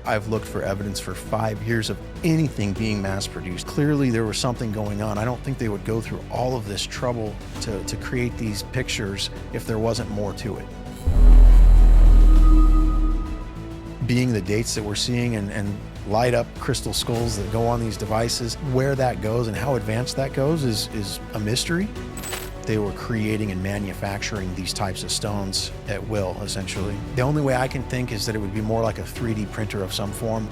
I've looked for evidence for 5 years of anything being mass produced. Clearly there was something going on. I don't think they would go through all of this trouble to create these pictures if there wasn't more to it. Being the dates that we're seeing and light up crystal skulls that go on these devices, where that goes and how advanced that goes is a mystery. They were creating and manufacturing these types of stones at will, essentially. The only way I can think is that it would be more like a 3D printer of some form.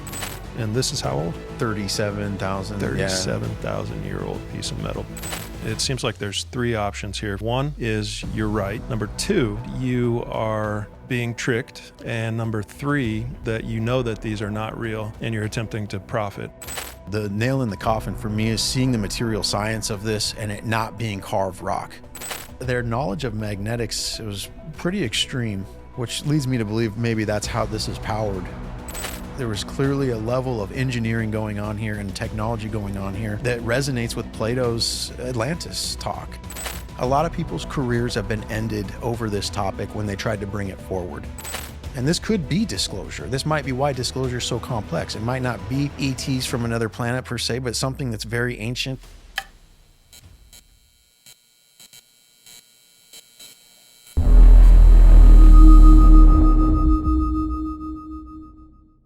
And this is how old? 37,000. 37,000-year-old piece of metal. It seems like there's three options here. One is you're right. Number two, you are being tricked. And number three, that you know that these are not real and you're attempting to profit. The nail in the coffin for me is seeing the material science of this and it not being carved rock. Their knowledge of magnetics was pretty extreme, which leads me to believe maybe that's how this is powered. There was clearly a level of engineering going on here and technology going on here that resonates with Plato's Atlantis talk. A lot of people's careers have been ended over this topic when they tried to bring it forward. And this could be disclosure. This might be why disclosure is so complex. It might not be ETs from another planet per se, but something that's very ancient.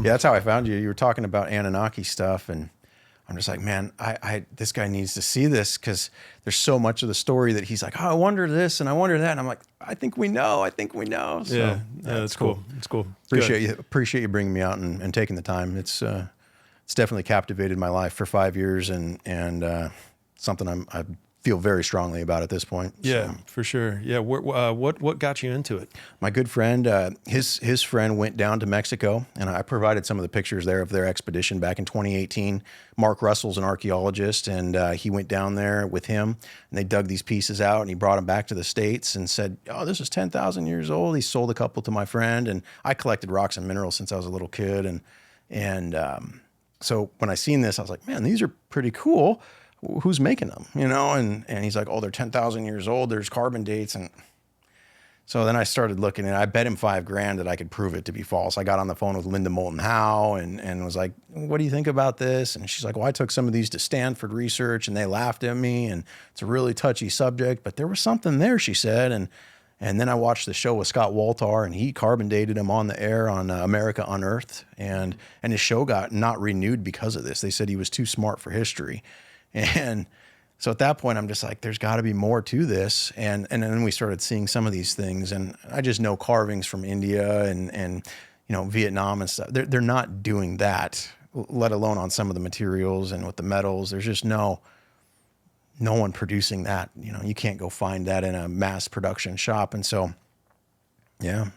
Yeah, that's how I found you. You were talking about Anunnaki stuff, and I'm just like, man, this guy needs to see this because there's so much of the story that he's like, oh, I wonder this and I wonder that. And I'm like, I think we know. So, yeah, that's cool. It's cool. Appreciate you bringing me out and taking the time. It's definitely captivated my life for 5 years and something I feel very strongly about at this point. Yeah, for sure. Yeah, what got you into it? My good friend, his friend went down to Mexico, and I provided some of the pictures there of their expedition back in 2018. Mark Russell's an archaeologist, and he went down there with him, and they dug these pieces out, and he brought them back to the States and said, oh, this is 10,000 years old. He sold a couple to my friend, and I collected rocks and minerals since I was a little kid, and so when I seen this, I was like, man, these are pretty cool. Who's making them, you know? And he's like, oh, they're 10,000 years old. There's carbon dates. And so then I started looking, and I bet him $5,000 that I could prove it to be false. I got on the phone with Linda Moulton Howe and was like, what do you think about this? And she's like, well, I took some of these to Stanford research and they laughed at me, and it's a really touchy subject, but there was something there, she said. And then I watched the show with Scott Woltar, and he carbon dated him on the air on America Unearthed. And his show got not renewed because of this. They said he was too smart for history. And so at that point, I'm just like, there's got to be more to this. And then we started seeing some of these things. And I just know carvings from India and you know, Vietnam and stuff. They're not doing that, let alone on some of the materials and with the metals. There's just no one producing that. You know, you can't go find that in a mass production shop. And so, yeah.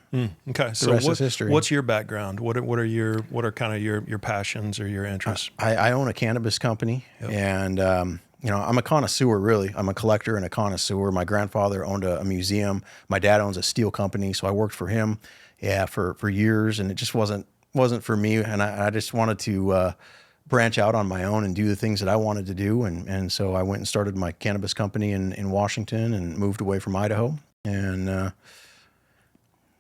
Okay. So what's your background? What are kind of your passions or your interests? I own a cannabis company. Yep. And, you know, I'm a connoisseur, really. I'm a collector and a connoisseur. My grandfather owned a museum. My dad owns a steel company. So I worked for him, for years, and it just wasn't for me. And I just wanted to, branch out on my own and do the things that I wanted to do. And so I went and started my cannabis company in Washington and moved away from Idaho. And,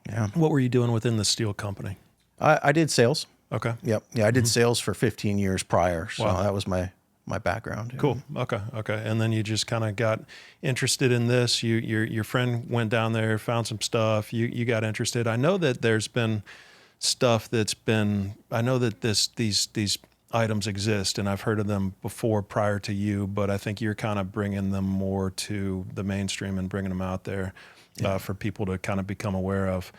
yeah. What were you doing within the steel company? I did sales. Okay. Yep. Yeah, I did sales for 15 years prior. So that was my background. Cool. Okay. And then you just kind of got interested in this. Your friend went down there, found some stuff. You got interested. I know that there's been stuff I know that these items exist, and I've heard of them before prior to you, but I think you're kind of bringing them more to the mainstream and bringing them out there. For people to kind of become aware of.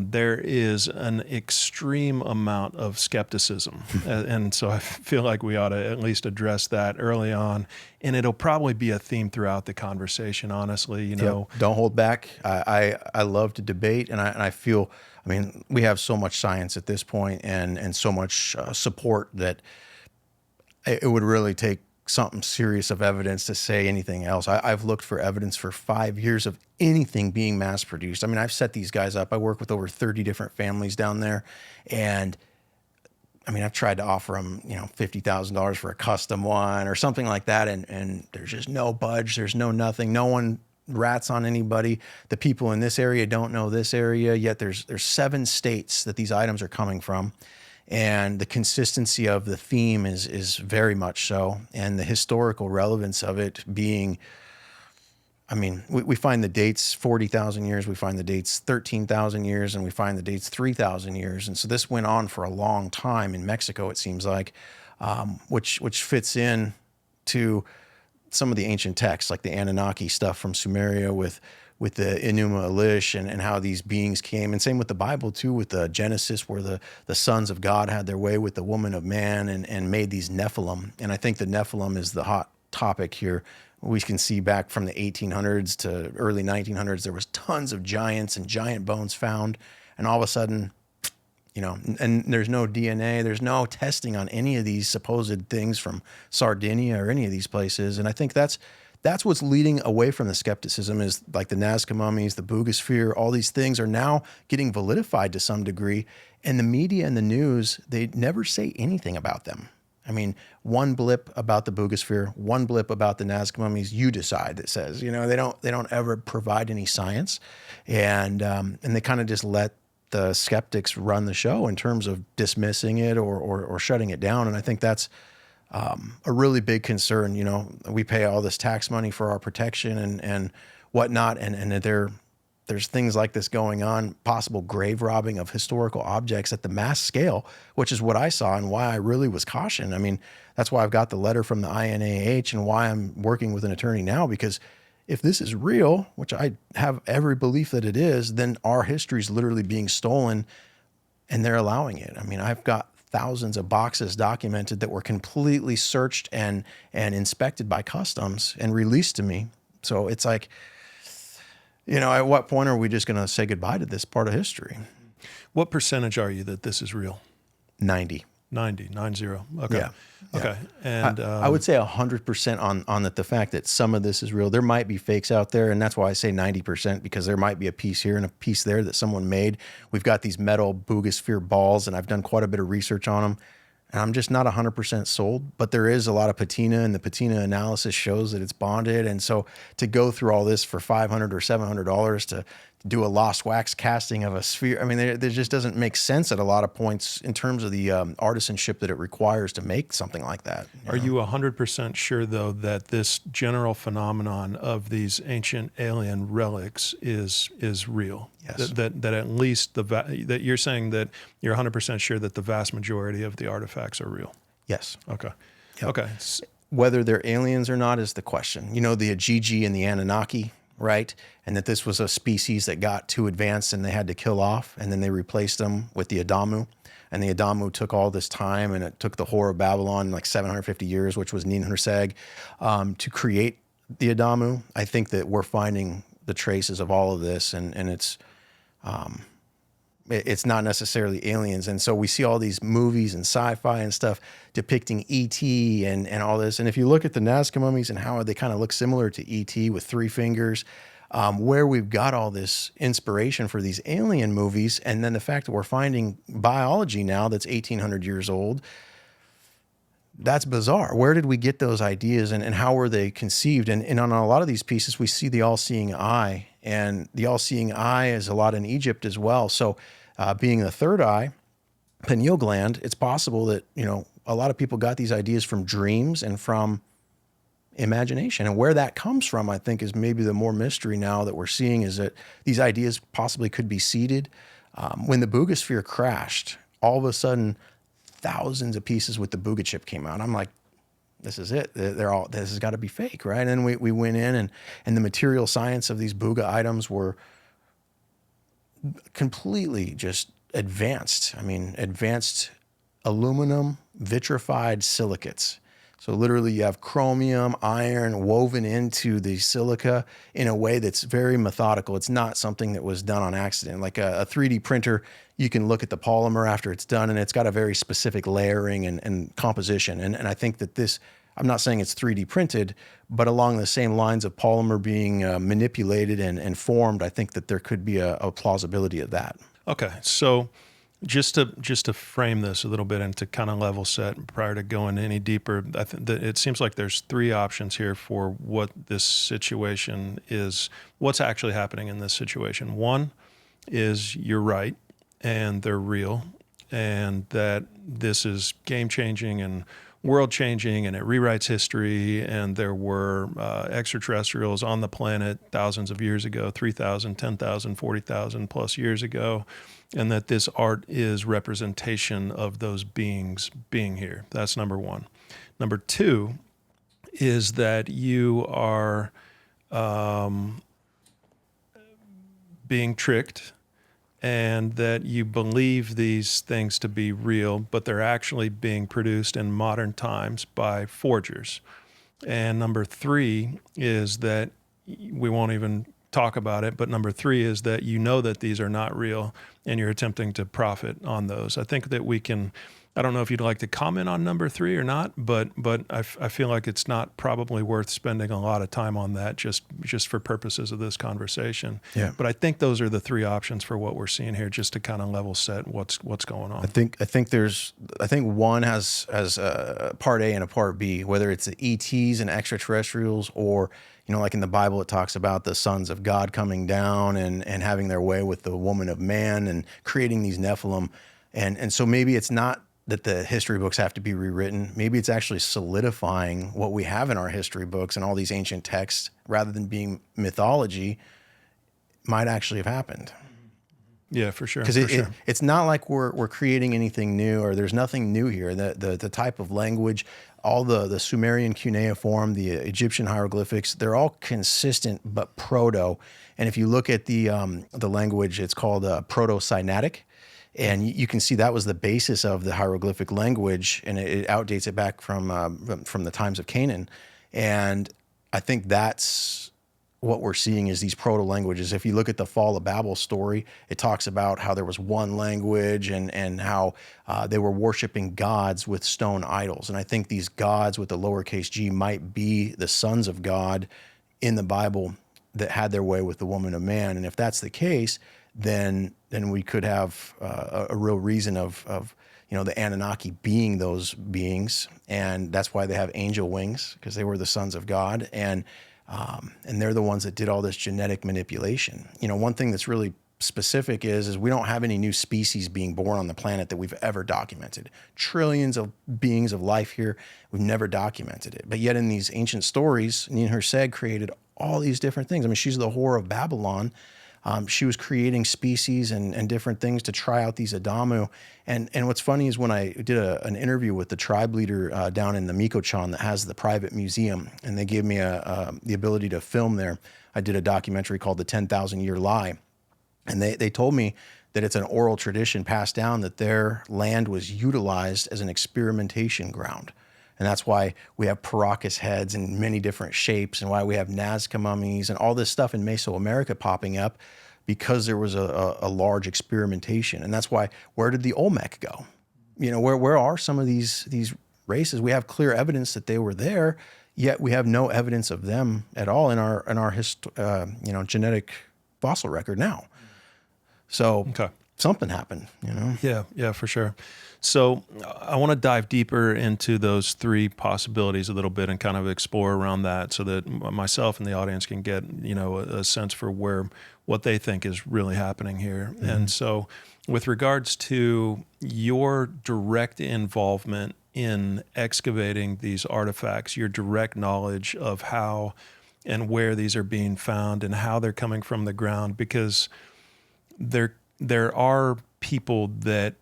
There is an extreme amount of skepticism. And so I feel like we ought to at least address that early on. And it'll probably be a theme throughout the conversation, honestly. You know, don't hold back. I love to debate, and I feel, I mean, we have so much science at this point and so much support that it would really take something serious of evidence to say anything else. I've looked for evidence for 5 years of anything being mass produced. I mean, I've set these guys up. I work with over 30 different families down there. And I mean, I've tried to offer them, you know, $50,000 for a custom one or something like that. And there's just no budge. There's no nothing. No one rats on anybody. The people in this area don't know this area yet. There's 7 states that these items are coming from. and the consistency of the theme is very much so, and the historical relevance of it being, I mean, we find the dates 40,000 years, we find the dates 13,000 years, and we find the dates 3,000 years. And so this went on for a long time in Mexico, it seems like, which fits in to some of the ancient texts, like the Anunnaki stuff from Sumeria with the Enuma Elish and how these beings came. And same with the Bible too, with the Genesis, where the sons of God had their way with the woman of man and made these Nephilim. And I think the Nephilim is the hot topic here. We can see back from the 1800s to early 1900s, there was tons of giants and giant bones found. And all of a sudden, you know, and there's no DNA, there's no testing on any of these supposed things from Sardinia or any of these places. And I think that's what's leading away from the skepticism, is like the Nazca mummies, the Buga Sphere, all these things are now getting validified to some degree. And the media and the news, they never say anything about them. I mean, one blip about the Buga Sphere, one blip about the Nazca mummies, you decide, that says, you know, they don't ever provide any science. And they kind of just let the skeptics run the show in terms of dismissing it or shutting it down. And I think that's a really big concern. You know, we pay all this tax money for our protection and whatnot, and there's things like this going on, possible grave robbing of historical objects at the mass scale, which is what I saw and why I really was cautioned. I mean, that's why I've got the letter from the INAH and why I'm working with an attorney now, because if this is real, which I have every belief that it is, then our history is literally being stolen and they're allowing it. I mean, I've got thousands of boxes documented that were completely searched and inspected by customs and released to me. So it's like, you know, at what point are we just going to say goodbye to this part of history? What percentage are you that this is real? 90. 90. Okay. Yeah. Okay. And I would say 100% on the fact that some of this is real. There might be fakes out there, and that's why I say 90%, because there might be a piece here and a piece there that someone made. We've got these metal Buga Sphere balls, and I've done quite a bit of research on them. And I'm just not 100% sold, but there is a lot of patina, and the patina analysis shows that it's bonded. And so to go through all this for $500 or $700 to do a lost wax casting of a sphere, I mean, there just doesn't make sense at a lot of points in terms of the artisanship that it requires to make something like that. Are you 100% sure, though, that this general phenomenon of these ancient alien relics is real? Yes. That at least that you're saying that you're 100% sure that the vast majority of the artifacts are real? Yes. Okay. Yep. Okay. Whether they're aliens or not is the question. You know, the Ajiji and the Anunnaki, right? And that this was a species that got too advanced and they had to kill off, and then they replaced them with the Adamu. And the Adamu took all this time, and it took the Whore of Babylon like 750 years, which was Ninhursag, to create the Adamu. I think that we're finding the traces of all of this, and it's not necessarily aliens. And so we see all these movies and sci-fi and stuff depicting E.T. and all this. And if you look at the Nazca mummies and how they kind of look similar to E.T. with 3 fingers, where we've got all this inspiration for these alien movies, and then the fact that we're finding biology now that's 1,800 years old, that's bizarre. Where did we get those ideas, and how were they conceived? And on a lot of these pieces, we see the all-seeing eye, and the all-seeing eye is a lot in Egypt as well. So being the third eye, pineal gland, it's possible that, you know, a lot of people got these ideas from dreams and from imagination. And where that comes from, I think, is maybe the more mystery now that we're seeing, is that these ideas possibly could be seeded. When the Buga Sphere crashed, all of a sudden, thousands of pieces with the Buga chip came out. I'm like, this is it. This has got to be fake, right? And we went in, and the material science of these Buga items were completely just advanced. I mean, advanced aluminum vitrified silicates. So literally you have chromium, iron woven into the silica in a way that's very methodical. It's not something that was done on accident. Like a 3D printer, you can look at the polymer after it's done, and it's got a very specific layering and composition. And I think that this, I'm not saying it's 3D printed, but along the same lines of polymer being manipulated and formed, I think that there could be a plausibility of that. Okay, so just to frame this a little bit and to kind of level set prior to going any deeper, I think that it seems like there's 3 options here for what this situation is, what's actually happening in this situation. One is you're right and they're real. and that this is game-changing and world-changing, and it rewrites history, and there were extraterrestrials on the planet thousands of years ago, 3,000, 10,000, 40,000 plus years ago, and that this art is representation of those beings being here. That's number one. Number two is that you are being tricked, and that you believe these things to be real, but they're actually being produced in modern times by forgers. And number three is that we won't even talk about it, but number three is that you know that these are not real and you're attempting to profit on those. I think that we can, I don't know if you'd like to comment on number three or not, but I feel like it's not probably worth spending a lot of time on that just for purposes of this conversation. Yeah. But I think those are the three options for what we're seeing here, just to kind of level set what's going on. I think one has a part A and a part B, whether it's the ETs and extraterrestrials, or like in the Bible it talks about the sons of God coming down and having their way with the woman of man and creating these Nephilim, and so maybe it's not that the history books have to be rewritten. Maybe it's actually solidifying what we have in our history books and all these ancient texts, rather than being mythology, might actually have happened. Yeah, for sure. Because it's not like we're creating anything new, or there's nothing new here. The type of language, all the Sumerian cuneiform, the Egyptian hieroglyphics, they're all consistent but proto. And if you look at the language, it's called Proto-Sinaitic. And you can see that was the basis of the hieroglyphic language, and it outdates it back from the times of Canaan. And I think that's what we're seeing is these proto-languages. If you look at the Fall of Babel story, it talks about how there was one language and how they were worshiping gods with stone idols. And I think these gods with the lowercase g might be the sons of God in the Bible that had their way with the woman of man. And if that's the case, then we could have a real reason of the Anunnaki being those beings, and that's why they have angel wings, because they were the sons of God, and they're the ones that did all this genetic manipulation. One thing that's really specific is we don't have any new species being born on the planet that we've ever documented. Trillions of beings of life here, we've never documented it. But yet in these ancient stories, Nin-Herseg created all these different things. I mean, she's the whore of Babylon. She was creating species and different things to try out these Adamu. And what's funny is when I did an interview with the tribe leader down in the Miko-chan that has the private museum, and they gave me the ability to film there. I did a documentary called The 10,000 Year Lie. And they told me that it's an oral tradition passed down that their land was utilized as an experimentation ground. And that's why we have Paracas heads in many different shapes, and why we have Nazca mummies and all this stuff in Mesoamerica popping up, because there was a large experimentation. And that's why, where did the Olmec go? Where are some of these races? We have clear evidence that they were there, yet we have no evidence of them at all in our genetic fossil record now. So something happened, Yeah, for sure. So I want to dive deeper into those three possibilities a little bit and kind of explore around that, so that myself and the audience can get, a sense for what they think is really happening here. Mm-hmm. And so with regards to your direct involvement in excavating these artifacts, your direct knowledge of how and where these are being found and how they're coming from the ground, because there are people that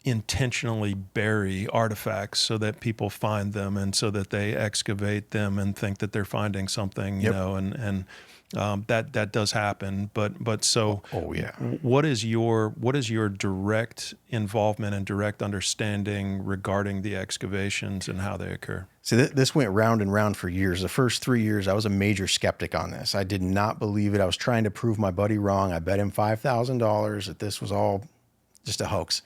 intentionally bury artifacts so that people find them, and so that they excavate them and think that they're finding something, and that does happen. But so, what is your direct involvement and direct understanding regarding the excavations and how they occur? So this went round and round for years. The first 3 years, I was a major skeptic on this. I did not believe it. I was trying to prove my buddy wrong. I bet him $5,000 that this was all just a hoax.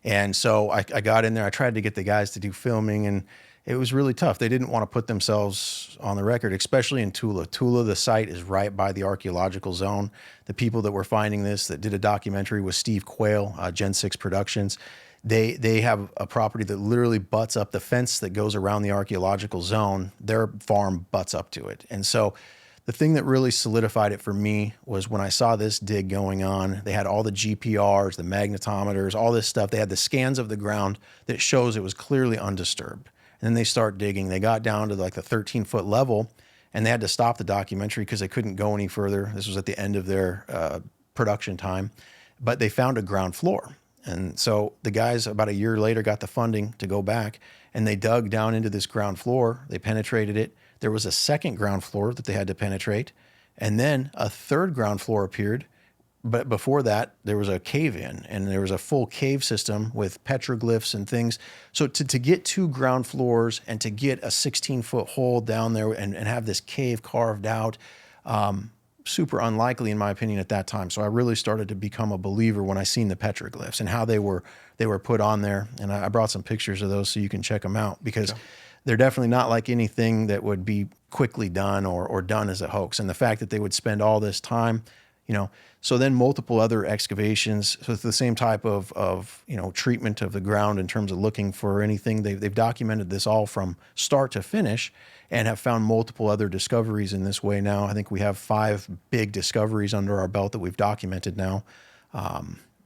And so I got in there. I tried to get the guys to do filming, and it was really tough. They didn't want to put themselves on the record, especially in Tula. Tula, the site is right by the archaeological zone. The people that were finding this, that did a documentary, was Steve Quayle, Gen 6 Productions. They have a property that literally butts up the fence that goes around the archaeological zone. Their farm butts up to it. And so the thing that really solidified it for me was when I saw this dig going on. They had all the GPRs, the magnetometers, all this stuff. They had the scans of the ground that shows it was clearly undisturbed. And then they start digging. They got down to like the 13-foot level, and they had to stop the documentary because they couldn't go any further. This was at the end of their production time. But they found a ground floor. And so the guys about a year later got the funding to go back, and they dug down into this ground floor. They penetrated it. There was a second ground floor that they had to penetrate, and then a third ground floor appeared. But before that, there was a cave in, and there was a full cave system with petroglyphs and things. So to get 2 ground floors and to get a 16-foot hole down there and have this cave carved out, super unlikely in my opinion at that time. So I really started to become a believer when I seen the petroglyphs and how they were put on there. And I brought some pictures of those so you can check them out, because they're definitely not like anything that would be quickly done or done as a hoax. And the fact that they would spend all this time, so then multiple other excavations with the same type of treatment of the ground in terms of looking for anything. They've documented this all from start to finish and have found multiple other discoveries in this way now. I think we have 5 big discoveries under our belt that we've documented now,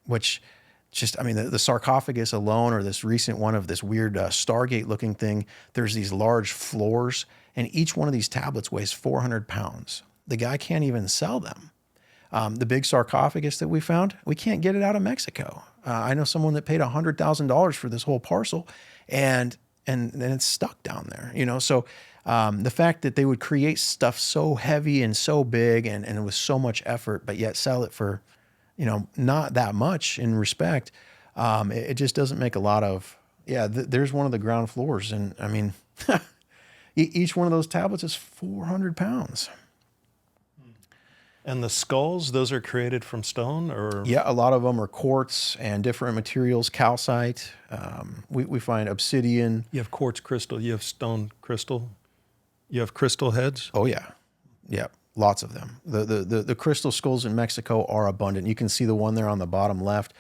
which just, the sarcophagus alone, or this recent one of this weird Stargate looking thing, there's these large floors, and each one of these tablets weighs 400 pounds. The guy can't even sell them. The big sarcophagus that we found, we can't get it out of Mexico. I know someone that paid $100,000 for this whole parcel, and it's stuck down there, So the fact that they would create stuff so heavy and so big and with so much effort, but yet sell it for, not that much in respect, it just doesn't make a lot of, there's one of the ground floors. And each one of those tablets is 400 pounds. And the skulls, those are created from stone, or? Yeah, a lot of them are quartz and different materials, calcite. We find obsidian. You have quartz crystal, you have stone crystal, you have crystal heads? Oh, yeah. Yeah, lots of them. The crystal skulls in Mexico are abundant. You can see the one there on the bottom left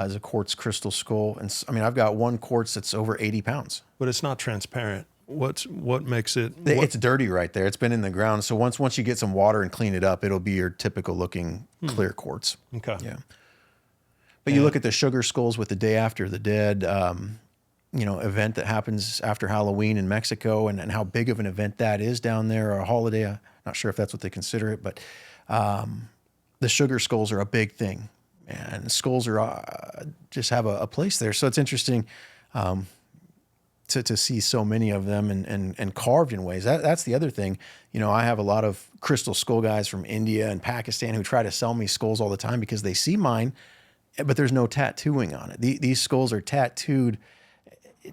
is a quartz crystal skull. And I've got one quartz that's over 80 pounds. But it's not transparent. What makes it? It's dirty right there. It's been in the ground. So once you get some water and clean it up, it'll be your typical looking clear quartz. Okay. Yeah. But you look at the sugar skulls with the Day After the Dead, event that happens after Halloween in Mexico, and how big of an event that is down there, or a holiday. I'm not sure if that's what they consider it, but the sugar skulls are a big thing, and skulls are just have a place there. So it's interesting. To see so many of them and carved in ways. That's the other thing. I have a lot of crystal skull guys from India and Pakistan who try to sell me skulls all the time because they see mine, but there's no tattooing on it. These skulls are tattooed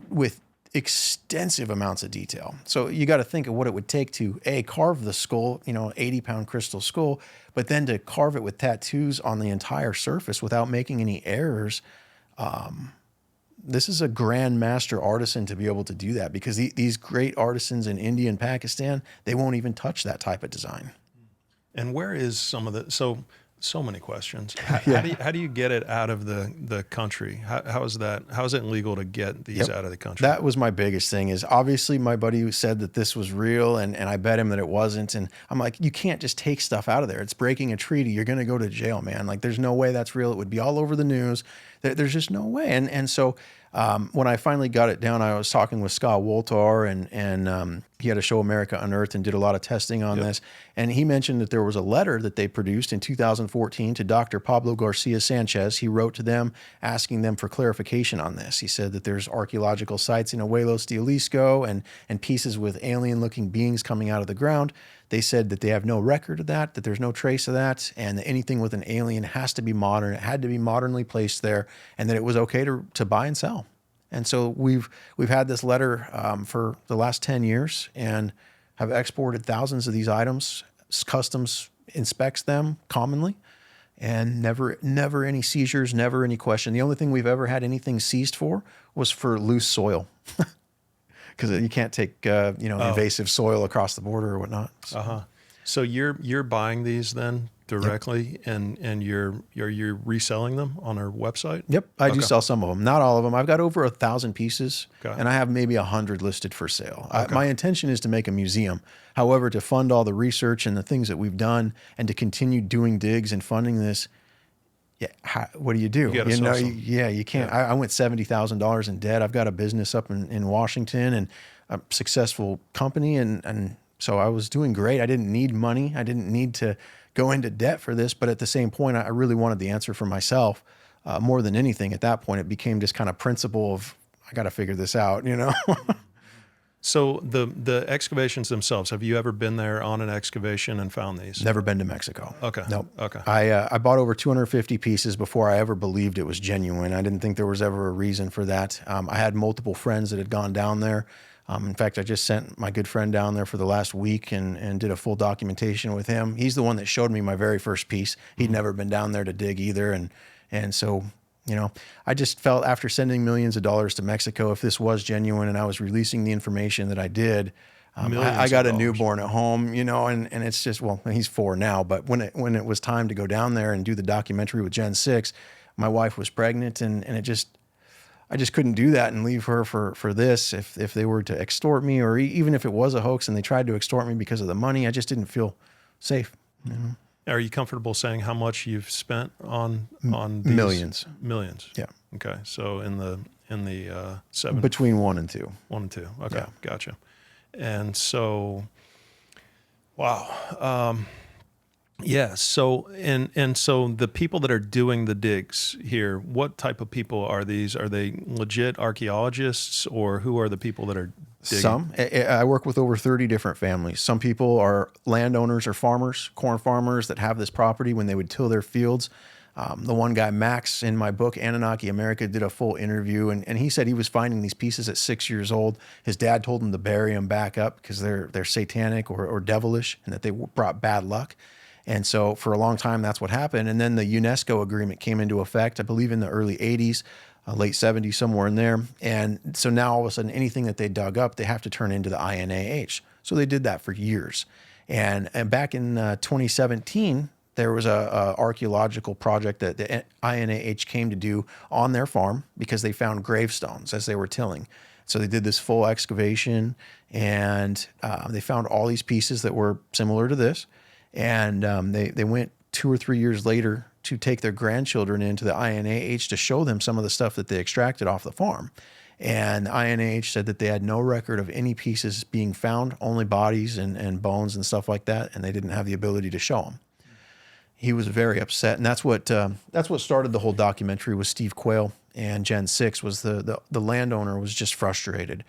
with extensive amounts of detail. So you got to think of what it would take to carve the skull, 80-pound crystal skull, but then to carve it with tattoos on the entire surface without making any errors. This is a grand master artisan to be able to do that, because these great artisans in India and Pakistan, they won't even touch that type of design. And where is some of the, so many questions. How do you get it out of the country? How is it legal to get these out of the country? That was my biggest thing. Is obviously my buddy who said that this was real, and I bet him that it wasn't. And I'm like, you can't just take stuff out of there. It's breaking a treaty. You're going to go to jail, man. Like, there's no way that's real. It would be all over the news. There's just no way. And so when I finally got it down, I was talking with Scott Woltar, and he had a show, America Unearthed, and did a lot of testing on this. And he mentioned that there was a letter that they produced in 2014 to Dr. Pablo Garcia Sanchez. He wrote to them asking them for clarification on this. He said that there's archaeological sites in Abuelos de Jalisco and pieces with alien-looking beings coming out of the ground. They said that they have no record of that there's no trace of that, and that anything with an alien has to be modern. It had to be modernly placed there, and that it was okay to buy and sell. And so we've had this letter for the last 10 years and have exported thousands of these items. Customs inspects them commonly, and never any seizures, never any question. The only thing we've ever had anything seized for was for loose soil. Because you can't take invasive soil across the border or whatnot. So you're buying these then directly, and you're reselling them on our website? Yep, I do sell some of them, not all of them. I've got over 1,000 pieces, Okay. and I have maybe 100 listed for sale. Okay. My intention is to make a museum. However, to fund all the research and the things that we've done, and to continue doing digs and funding this, what do? You gotta sell some. You can't. I went $70,000 in debt. I've got a business up in Washington and a successful company, and so I was doing great. I didn't need money. I didn't need to go into debt for this. But at the same point, I really wanted the answer for myself more than anything. At that point, it became this kind of principle of, I got to figure this out, So the excavations themselves, have you ever been there on an excavation and found these? Never been to Mexico. Okay. Nope. Okay. I bought over 250 pieces before I ever believed it was genuine. I didn't think there was ever a reason for that. I had multiple friends that had gone down there. In fact, I just sent my good friend down there for the last week and did a full documentation with him. He's the one that showed me my very first piece. He'd never been down there to dig either. And so, I just felt after sending millions of dollars to Mexico, if this was genuine and I was releasing the information that I did, I got a newborn at home, and it's just, well, he's 4 now, but when it was time to go down there and do the documentary with Gen 6, my wife was pregnant, and I just couldn't do that and leave her for this. If they were to extort me, or even if it was a hoax and they tried to extort me because of the money, I just didn't feel safe. Are you comfortable saying how much you've spent on these? Millions? Yeah. Okay. So in the 7 Between 1 and 2. 1 and 2. Okay. Yeah. Gotcha. And so, wow. Yeah. So and so the people that are doing the digs here, what type of people are these? Are they legit archaeologists, or who are the people that are digging? Some. I work with over 30 different families. Some people are landowners or farmers, corn farmers that have this property when they would till their fields. The one guy, Max, in my book, Anunnaki America, did a full interview, and he said he was finding these pieces at 6 years old. His dad told him to bury them back up because they're satanic or devilish, and that they brought bad luck. And so for a long time, that's what happened. And then the UNESCO agreement came into effect, I believe in the early 80s, late 70s, somewhere in there. And so now all of a sudden, anything that they dug up, they have to turn into the INAH. So they did that for years. And back in 2017, there was a archaeological project that the INAH came to do on their farm because they found gravestones as they were tilling. So they did this full excavation, and they found all these pieces that were similar to this. And they went 2 or 3 years later to take their grandchildren into the INAH to show them some of the stuff that they extracted off the farm. And the INAH said that they had no record of any pieces being found, only bodies and bones and stuff like that, and they didn't have the ability to show them. He was very upset, and that's what started the whole documentary. Was Steve Quayle and Gen 6 was the landowner was just frustrated.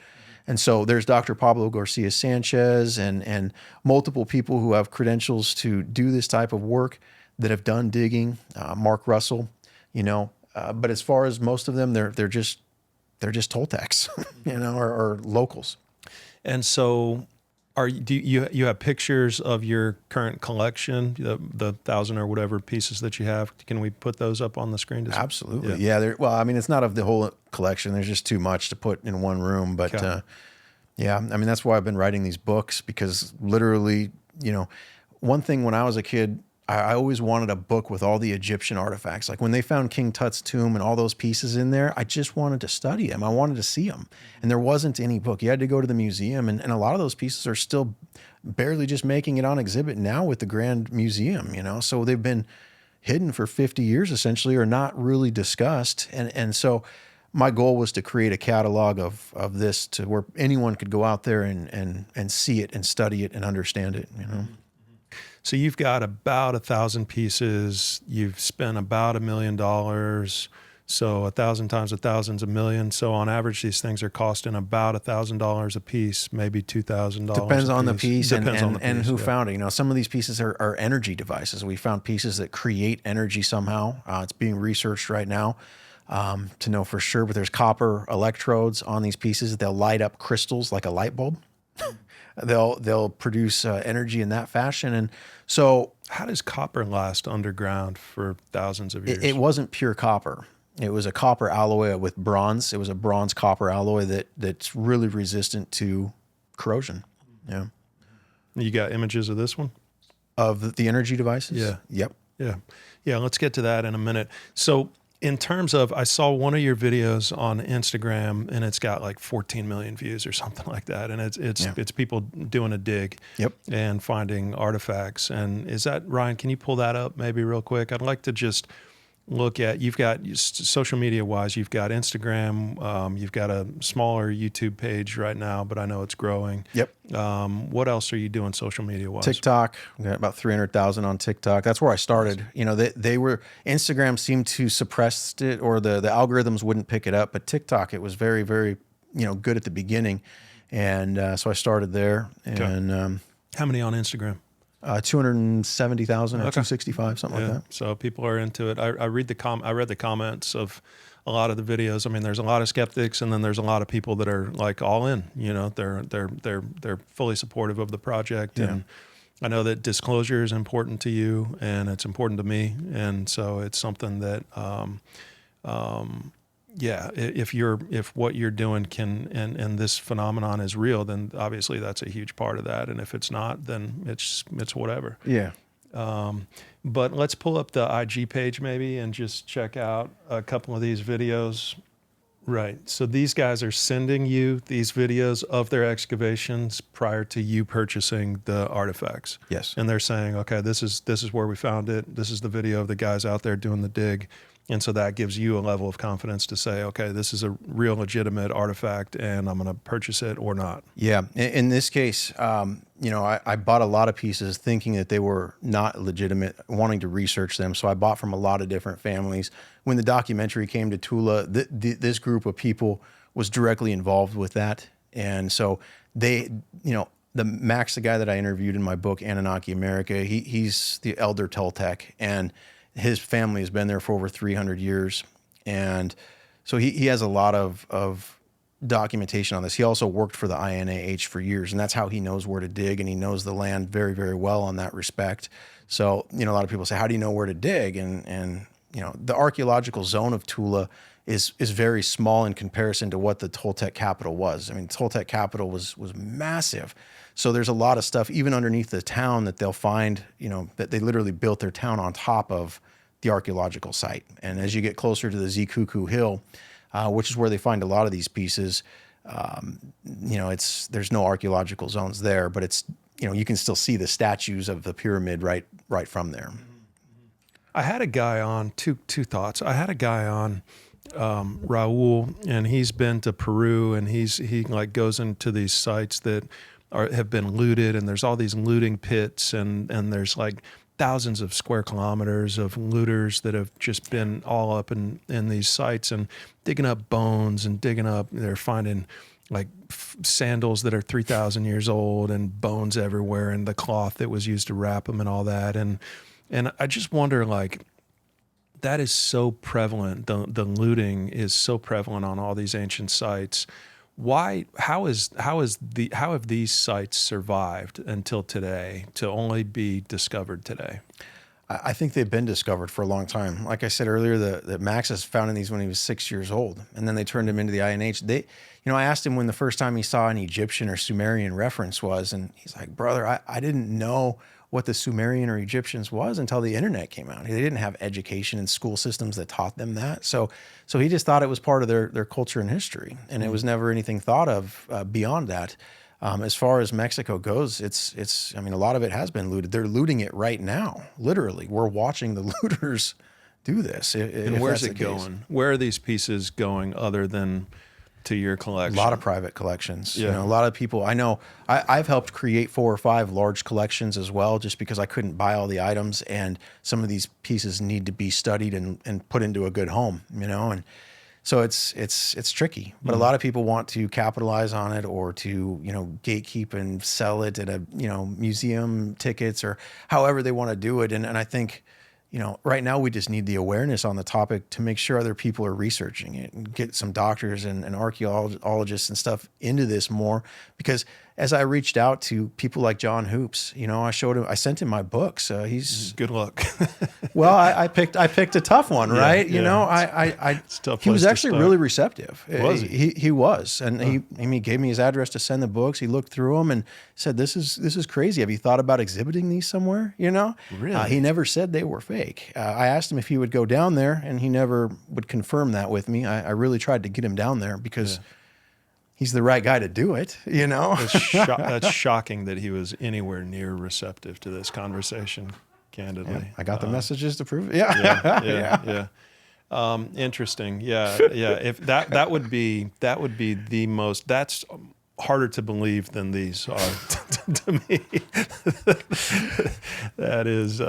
And so there's Dr. Pablo Garcia Sanchez and multiple people who have credentials to do this type of work that have done digging. Mark Russell, but as far as most of them, they're just Toltecs, or locals. And so, do you have pictures of your current collection, the 1,000 or whatever pieces that you have? Can we put those up on the screen? Absolutely, yeah. Well, I mean, it's not of the whole collection. There's just too much to put in one room. But yeah, I mean, that's why I've been writing these books, because literally, one thing when I was a kid, I always wanted a book with all the Egyptian artifacts. Like when they found King Tut's tomb and all those pieces in there, I just wanted to study them. I wanted to see them. And there wasn't any book. You had to go to the museum. And a lot of those pieces are still barely just making it on exhibit now with the Grand Museum, So they've been hidden for 50 years essentially, or not really discussed. And so my goal was to create a catalog of this to where anyone could go out there and see it and study it and understand it, So you've got about 1,000 pieces. You've spent about $1 million. So 1,000 times 1,000 is $1 million. So on average, these things are costing about $1,000 a piece, maybe $2,000. Depends on the piece and who yeah. found it. Some of these pieces are energy devices. We found pieces that create energy somehow. It's being researched right now to know for sure. But there's copper electrodes on these pieces. They'll light up crystals like a light bulb. They'll produce energy in that fashion. And so how does copper last underground for thousands of years? It wasn't pure copper. It was a copper alloy with bronze. It was a bronze copper alloy that's really resistant to corrosion. Yeah. You got images of this one? Of the energy devices? Yeah. Yep. Yeah. Yeah. Let's get to that in a minute. So, in terms of, I saw one of your videos on Instagram and it's got like 14 million views or something like that. And it's people doing a dig Yep. and finding artifacts. And is that, Ryan, can you pull that up maybe real quick? I'd like to just look at, you've got social media wise, you've got Instagram, you've got a smaller YouTube page right now, but I know it's growing. Yep. What else are you doing social media wise? TikTok, we got about 300,000 on TikTok. That's where I started. You know, they were, Instagram seemed to suppress it, or the algorithms wouldn't pick it up, but TikTok, it was very, very, good at the beginning. And so I started there. And how many on Instagram? 270,000 or 265, something like that. So people are into it. I read I read the comments of a lot of the videos. I mean, there's a lot of skeptics, and then there's a lot of people that are like all in. They're fully supportive of the project. Yeah. And I know that disclosure is important to you, and it's important to me. And so it's something that, if what you're doing can, and this phenomenon is real, then obviously that's a huge part of that. And if it's not, then it's whatever. Yeah. But let's pull up the IG page maybe and just check out a couple of these videos. Right. So these guys are sending you these videos of their excavations prior to you purchasing the artifacts. Yes. And they're saying, okay, this is where we found it. This is the video of the guys out there doing the dig. And so that gives you a level of confidence to say, okay, this is a real legitimate artifact and I'm going to purchase it or not. Yeah. In this case, I bought a lot of pieces thinking that they were not legitimate, wanting to research them. So I bought from a lot of different families. When the documentary came to Tula, this group of people was directly involved with that. And so they, the Max, the guy that I interviewed in my book, Anunnaki America, he's the elder Toltec, and his family has been there for over 300 years. And so he has a lot of documentation on this. He also worked for the INAH for years, and that's how he knows where to dig, and he knows the land very, very well on that respect. So, a lot of people say, how do you know where to dig? And the archaeological zone of Tula is very small in comparison to what the Toltec capital was. I mean, Toltec capital was massive. So there's a lot of stuff even underneath the town that they'll find, that they literally built their town on top of the archaeological site. And as you get closer to the Zikuku Hill, which is where they find a lot of these pieces, there's no archaeological zones there, but it's, you can still see the statues of the pyramid right from there. I had a guy on, two thoughts. I had a guy on, Raul, and he's been to Peru, and he like goes into these sites that have been looted, and there's all these looting pits, and there's like thousands of square kilometers of looters that have just been all up in these sites and digging up bones and they're finding like sandals that are 3,000 years old and bones everywhere and the cloth that was used to wrap them and all that. And I just wonder, like, that is so prevalent. The looting is so prevalent on all these ancient sites. Why? How have these sites survived until today to only be discovered today? I think they've been discovered for a long time. Like I said earlier, the Max is found in these when he was 6 years old, and then they turned him into the INH. I asked him when the first time he saw an Egyptian or Sumerian reference was, and he's like, brother, I didn't know what the Sumerian or Egyptians was until the internet came out. They didn't have education and school systems that taught them that. So he just thought it was part of their culture and history, and it was never anything thought of beyond that. As far as Mexico goes, it's a lot of it has been looted. They're looting it right now. Literally, we're watching the looters do this. And where's it going? Where are these pieces going other than to your collection? A lot of private collections. Yeah. A lot of people I know. I've helped create 4 or 5 large collections as well, just because I couldn't buy all the items, and some of these pieces need to be studied and put into a good home. And so it's tricky. But a lot of people want to capitalize on it, or to gatekeep and sell it at a museum tickets, or however they want to do it. And I think, right now we just need the awareness on the topic to make sure other people are researching it, and get some doctors and archaeologists and stuff into this more, because as I reached out to people like John Hoops, I sent him my books. He's Good luck. well, I picked a tough one, right? It's a tough he was place to actually start. really receptive. Was he? He was, and he gave me his address to send the books. He looked through them and said, "This is crazy. Have you thought about exhibiting these somewhere?" Really? He never said they were fake. I asked him if he would go down there, and he never would confirm that with me. I really tried to get him down there because he's the right guy to do it. That's shocking that he was anywhere near receptive to this conversation. Candidly, Yeah, I got the messages to prove it. Yeah. Interesting. Yeah. If that would be the most. That's harder to believe than these are to me. That is.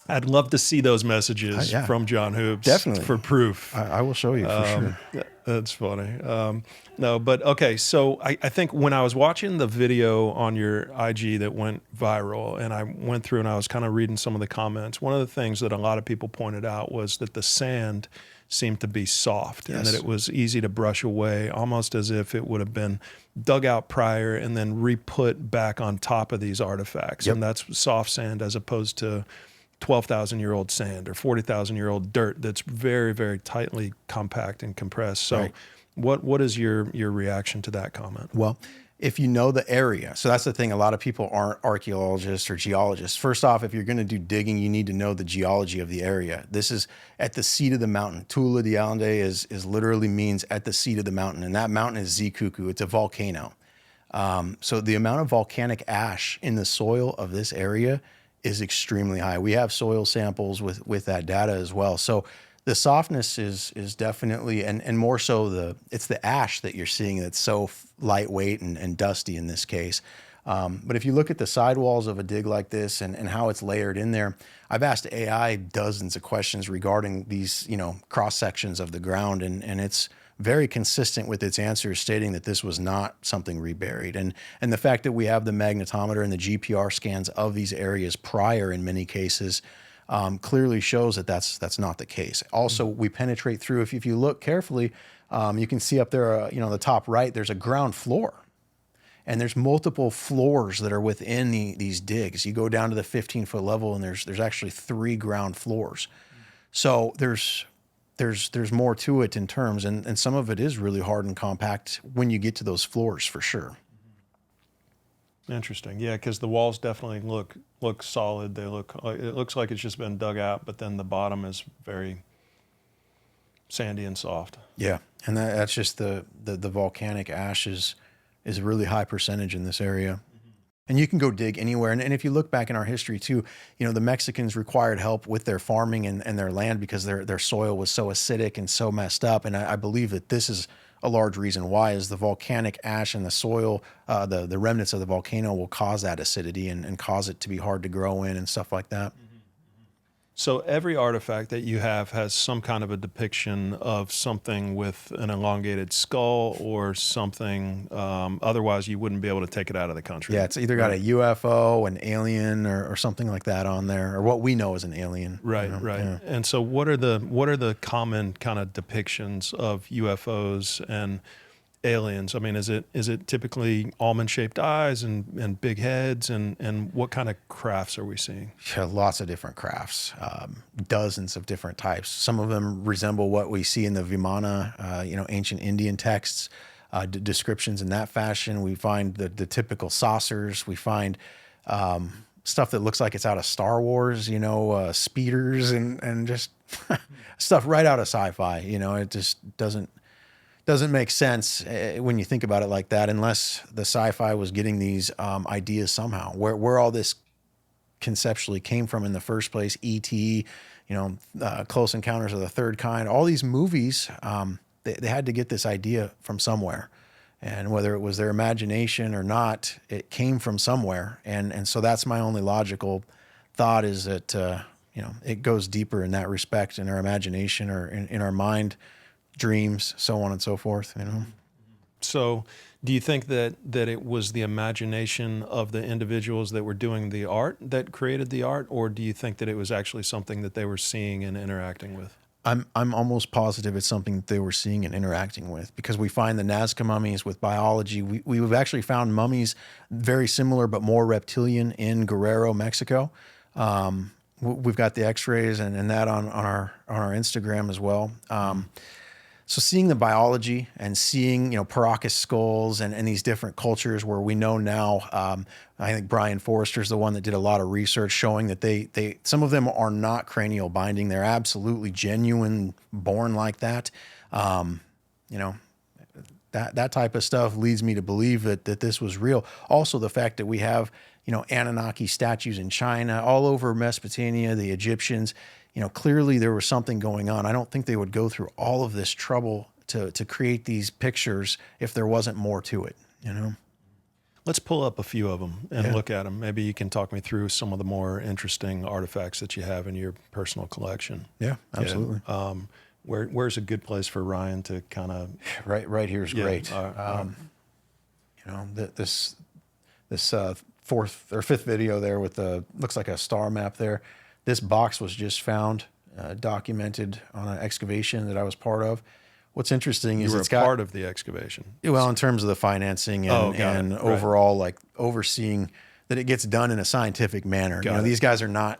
I'd love to see those messages from John Hoops. Definitely. For proof. I will show you for sure. That's funny. No, but okay. So I think when I was watching the video on your IG that went viral, and I went through and I was kind of reading some of the comments, one of the things that a lot of people pointed out was that the sand seemed to be soft and that it was easy to brush away, almost as if it would have been dug out prior and then re-put back on top of these artifacts. Yep. And that's soft sand as opposed to 12,000-year-old sand or 40,000-year-old dirt that's very, very tightly compact and compressed. So what is your reaction to that comment? Well, if you know the area, so that's the thing. A lot of people aren't archaeologists or geologists. First off, if you're going to do digging, you need to know the geology of the area. This is at the seat of the mountain. Tula de Allende is literally means at the seat of the mountain, and that mountain is Zikuku. It's a volcano. So the amount of volcanic ash in the soil of this area is extremely high. We have soil samples with that data as well. So the softness is definitely, and more so it's the ash that you're seeing that's so lightweight and dusty in this case. But if you look at the sidewalls of a dig like this and how it's layered in there, I've asked AI dozens of questions regarding these, cross sections of the ground, and it's very consistent with its answers, stating that this was not something reburied. And the fact that we have the magnetometer and the GPR scans of these areas prior in many cases clearly shows that that's not the case. Also, we penetrate through, if you look carefully, you can see up there, the top right, there's a ground floor. And there's multiple floors that are within these digs. You go down to the 15-foot level, and there's actually 3 ground floors. So there's more to it in terms, and some of it is really hard and compact when you get to those floors for sure. Interesting. Yeah, because the walls definitely look solid. It looks like it's just been dug out, but then the bottom is very sandy and soft. Yeah, and that's just the volcanic ash is a really high percentage in this area. And you can go dig anywhere. And if you look back in our history too, the Mexicans required help with their farming and their land because their soil was so acidic and so messed up. And I believe that this is a large reason why is the volcanic ash in the soil, the remnants of the volcano will cause that acidity and cause it to be hard to grow in and stuff like that. So every artifact that you have has some kind of a depiction of something with an elongated skull or something. Otherwise, you wouldn't be able to take it out of the country. Yeah, it's either got a UFO, an alien, or something like that on there, or what we know as an alien. Right. Yeah. And so, what are the common kind of depictions of UFOs and aliens? I mean, is it typically almond-shaped eyes and big heads, and what kind of crafts are we seeing? Yeah, lots of different crafts, dozens of different types. Some of them resemble what we see in the Vimana, ancient Indian texts, descriptions in that fashion. We find the typical saucers. We find stuff that looks like it's out of Star Wars, speeders and just stuff right out of sci-fi. It just doesn't make sense when you think about it like that, unless the sci-fi was getting these ideas somehow. Where all this conceptually came from in the first place, E.T., Close Encounters of the Third Kind, all these movies, they had to get this idea from somewhere. And whether it was their imagination or not, it came from somewhere. And so that's my only logical thought is that, it goes deeper in that respect in our imagination or in our mind, dreams, so on and so forth, So do you think that it was the imagination of the individuals that were doing the art that created the art, or do you think that it was actually something that they were seeing and interacting with? I'm almost positive it's something that they were seeing and interacting with, because we find the Nazca mummies with biology. We've actually found mummies very similar but more reptilian in Guerrero, Mexico. We've got the X-rays and that on our Instagram as well. So seeing the biology and seeing, Paracas skulls and these different cultures where we know now, I think Brian Forrester's the one that did a lot of research showing that they some of them are not cranial binding. They're absolutely genuine, born like that. That type of stuff leads me to believe that this was real. Also, the fact that we have, Anunnaki statues in China, all over Mesopotamia, the Egyptians, clearly there was something going on. I don't think they would go through all of this trouble to create these pictures if there wasn't more to it, Let's pull up a few of them and look at them. Maybe you can talk me through some of the more interesting artifacts that you have in your personal collection. Yeah, absolutely. Where's a good place for Ryan to kind of... Right here is great. This fourth or fifth video there with looks like a star map there. This box was just found, documented on an excavation that I was part of. What's interesting is it's got part of the excavation. Well, in terms of the financing and overall, like overseeing that it gets done in a scientific manner. These guys are not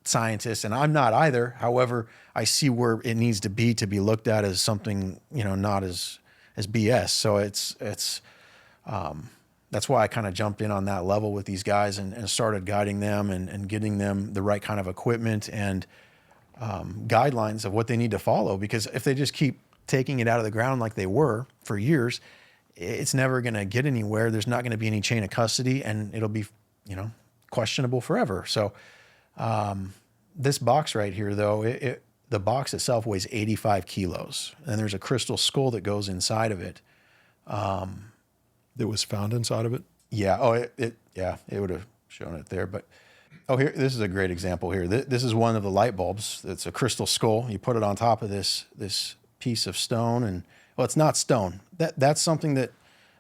scientists, and I'm not either. However, I see where it needs to be looked at as something, not as BS. So that's why I kind of jumped in on that level with these guys and started guiding them and getting them the right kind of equipment and guidelines of what they need to follow. Because if they just keep taking it out of the ground like they were for years, it's never going to get anywhere. There's not going to be any chain of custody, and it'll be, questionable forever. So this box right here, though, the box itself weighs 85 kilos, and there's a crystal skull that goes inside of it. That was found inside of it? Yeah. Oh, it would have shown it there. But, here, this is a great example here. This is one of the light bulbs. It's a crystal skull. You put it on top of this piece of stone, and, well, it's not stone. That's something that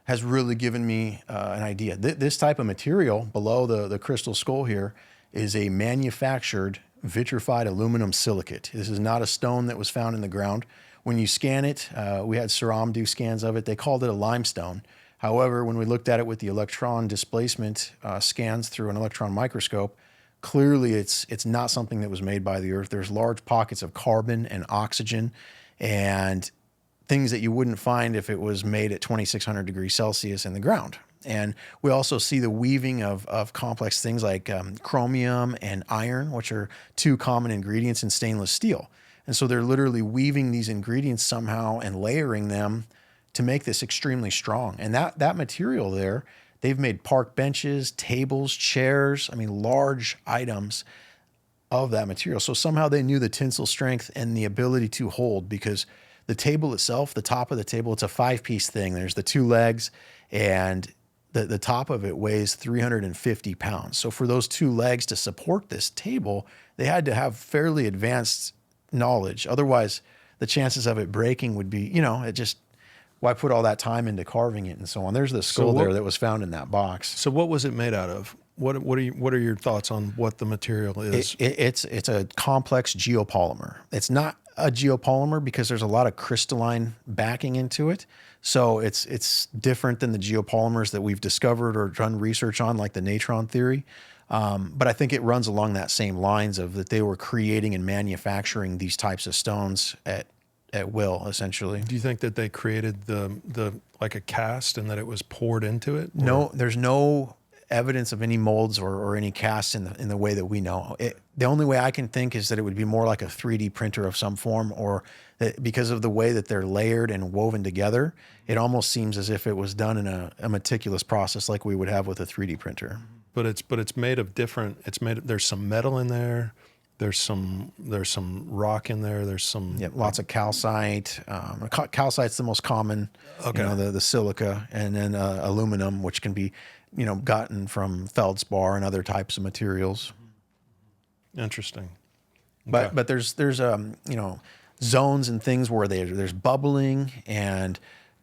has really given me an idea. This type of material below the crystal skull here is a manufactured vitrified aluminum silicate. This is not a stone that was found in the ground. When you scan it, we had Saram do scans of it. They called it a limestone. However, when we looked at it with the electron displacement scans through an electron microscope, clearly it's not something that was made by the Earth. There's large pockets of carbon and oxygen and things that you wouldn't find if it was made at 2,600 degrees Celsius in the ground. And we also see the weaving of complex things like chromium and iron, which are two common ingredients in stainless steel. And so they're literally weaving these ingredients somehow and layering them to make this extremely strong. And that material there, they've made park benches, tables, chairs, large items of that material. So somehow they knew the tensile strength and the ability to hold, because the table itself, the top of the table, it's a 5-piece thing. There's the 2 legs, and the top of it weighs 350 pounds. So for those 2 legs to support this table, they had to have fairly advanced knowledge. Otherwise, the chances of it breaking would be, why put all that time into carving it and so on? There's the skull there that was found in that box. So what was it made out of? What are your thoughts on what the material is? It's a complex geopolymer. It's not a geopolymer because there's a lot of crystalline backing into it. So it's different than the geopolymers that we've discovered or done research on, like the natron theory. But I think it runs along that same lines of that they were creating and manufacturing these types of stones at will, essentially. Do you think that they created the like a cast and that it was poured into it? Or? No, there's no evidence of any molds or any casts in the way that we know. The only way I can think is that it would be more like a 3D printer of some form, or that because of the way that they're layered and woven together, it almost seems as if it was done in a meticulous process like we would have with a 3D printer. But it's made of different. There's some metal in there. There's some rock in there. There's some lots of calcite. Calcite's the most common. Okay. The silica, and then aluminum, which can be gotten from feldspar and other types of materials. Interesting. Okay. But there's zones and things where there's bubbling and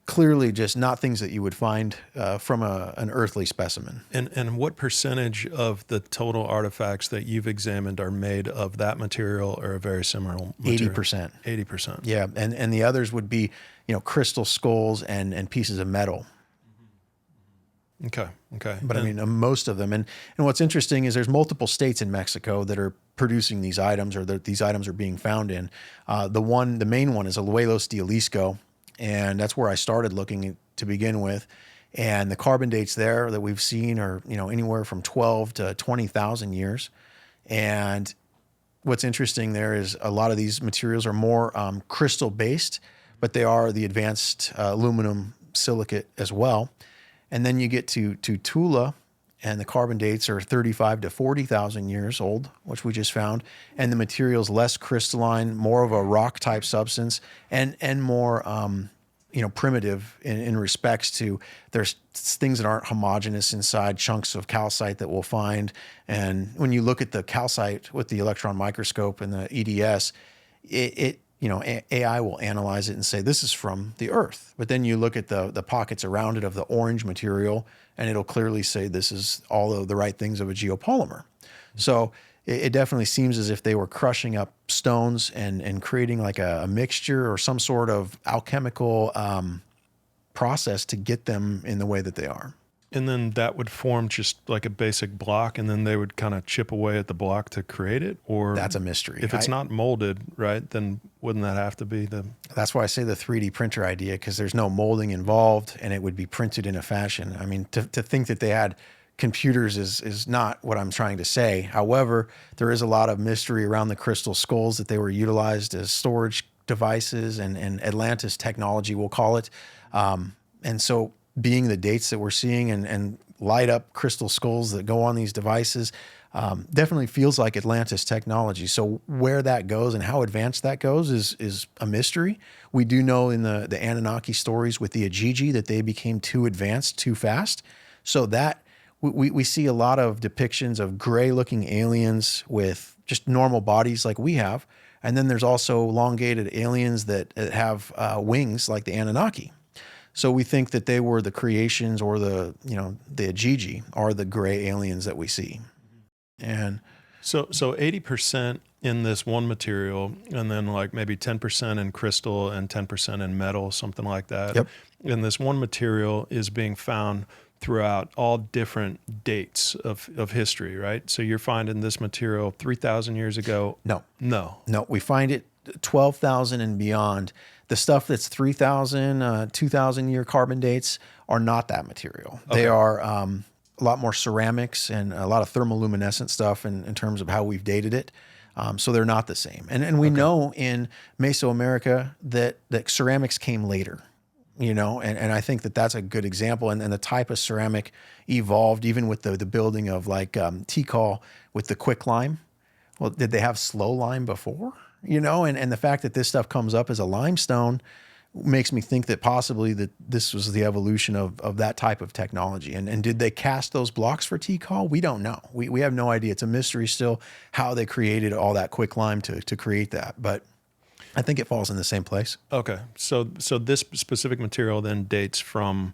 clearly just not things that you would find from an earthly specimen. And what percentage of the total artifacts that you've examined are made of that material or a very similar material? 80%. 80%. Yeah, and the others would be, crystal skulls and pieces of metal. Okay. But I mean, most of them. And what's interesting is there's multiple states in Mexico that are producing these items, or that these items are being found in. The main one is Aluelos de Jalisco, and that's where I started looking to begin with. And the carbon dates there that we've seen are, anywhere from 12 to 20,000 years. And what's interesting there is a lot of these materials are more crystal based, but they are the advanced aluminum silicate as well. And then you get to Tula, and the carbon dates are 35 to 40,000 years old, which we just found. And the material's less crystalline, more of a rock type substance, and more primitive in respects to there's things that aren't homogeneous inside, chunks of calcite that we'll find. And when you look at the calcite with the electron microscope and the EDS, AI will analyze it and say, this is from the earth. But then you look at the pockets around it of the orange material, and it'll clearly say this is all of the right things of a geopolymer. So it definitely seems as if they were crushing up stones and creating like a mixture or some sort of alchemical process to get them in the way that they are. And then that would form just like a basic block, and then they would kind of chip away at the block to create it? Or that's a mystery. If it's not molded, right, then wouldn't that have to be the... That's why I say the 3D printer idea, because there's no molding involved, and it would be printed in a fashion. I mean, to think that they had computers is not what I'm trying to say. However, there is a lot of mystery around the crystal skulls that they were utilized as storage devices and Atlantis technology, we'll call it. And so being the dates that we're seeing and light up crystal skulls that go on these devices, definitely feels like Atlantis technology. So where that goes and how advanced that goes is a mystery. We do know in the Anunnaki stories with the Ajiji that they became too advanced too fast. So that we see a lot of depictions of gray looking aliens with just normal bodies like we have. And then there's also elongated aliens that have wings like the Anunnaki. So we think that they were the creations, or the Ajiji are the gray aliens that we see. And so 80% in this one material, and then like maybe 10% in crystal and 10% in metal, something like that. Yep. And this one material is being found throughout all different dates of history, right? So you're finding this material 3,000 years ago? No. We find it 12,000 and beyond. The stuff that's 3,000, 2,000 year carbon dates are not that material. Okay. They are a lot more ceramics and a lot of thermoluminescent stuff in terms of how we've dated it. So they're not the same. And we know in Mesoamerica that ceramics came later, and I think that that's a good example. And the type of ceramic evolved even with the building of like Tikal with the quicklime. Well, did they have slow lime before? And the fact that this stuff comes up as a limestone makes me think that possibly that this was the evolution of that type of technology. And did they cast those blocks for Tikal? We don't know. We have no idea. It's a mystery still how they created all that quicklime to create that. But I think it falls in the same place. Okay. So this specific material then dates from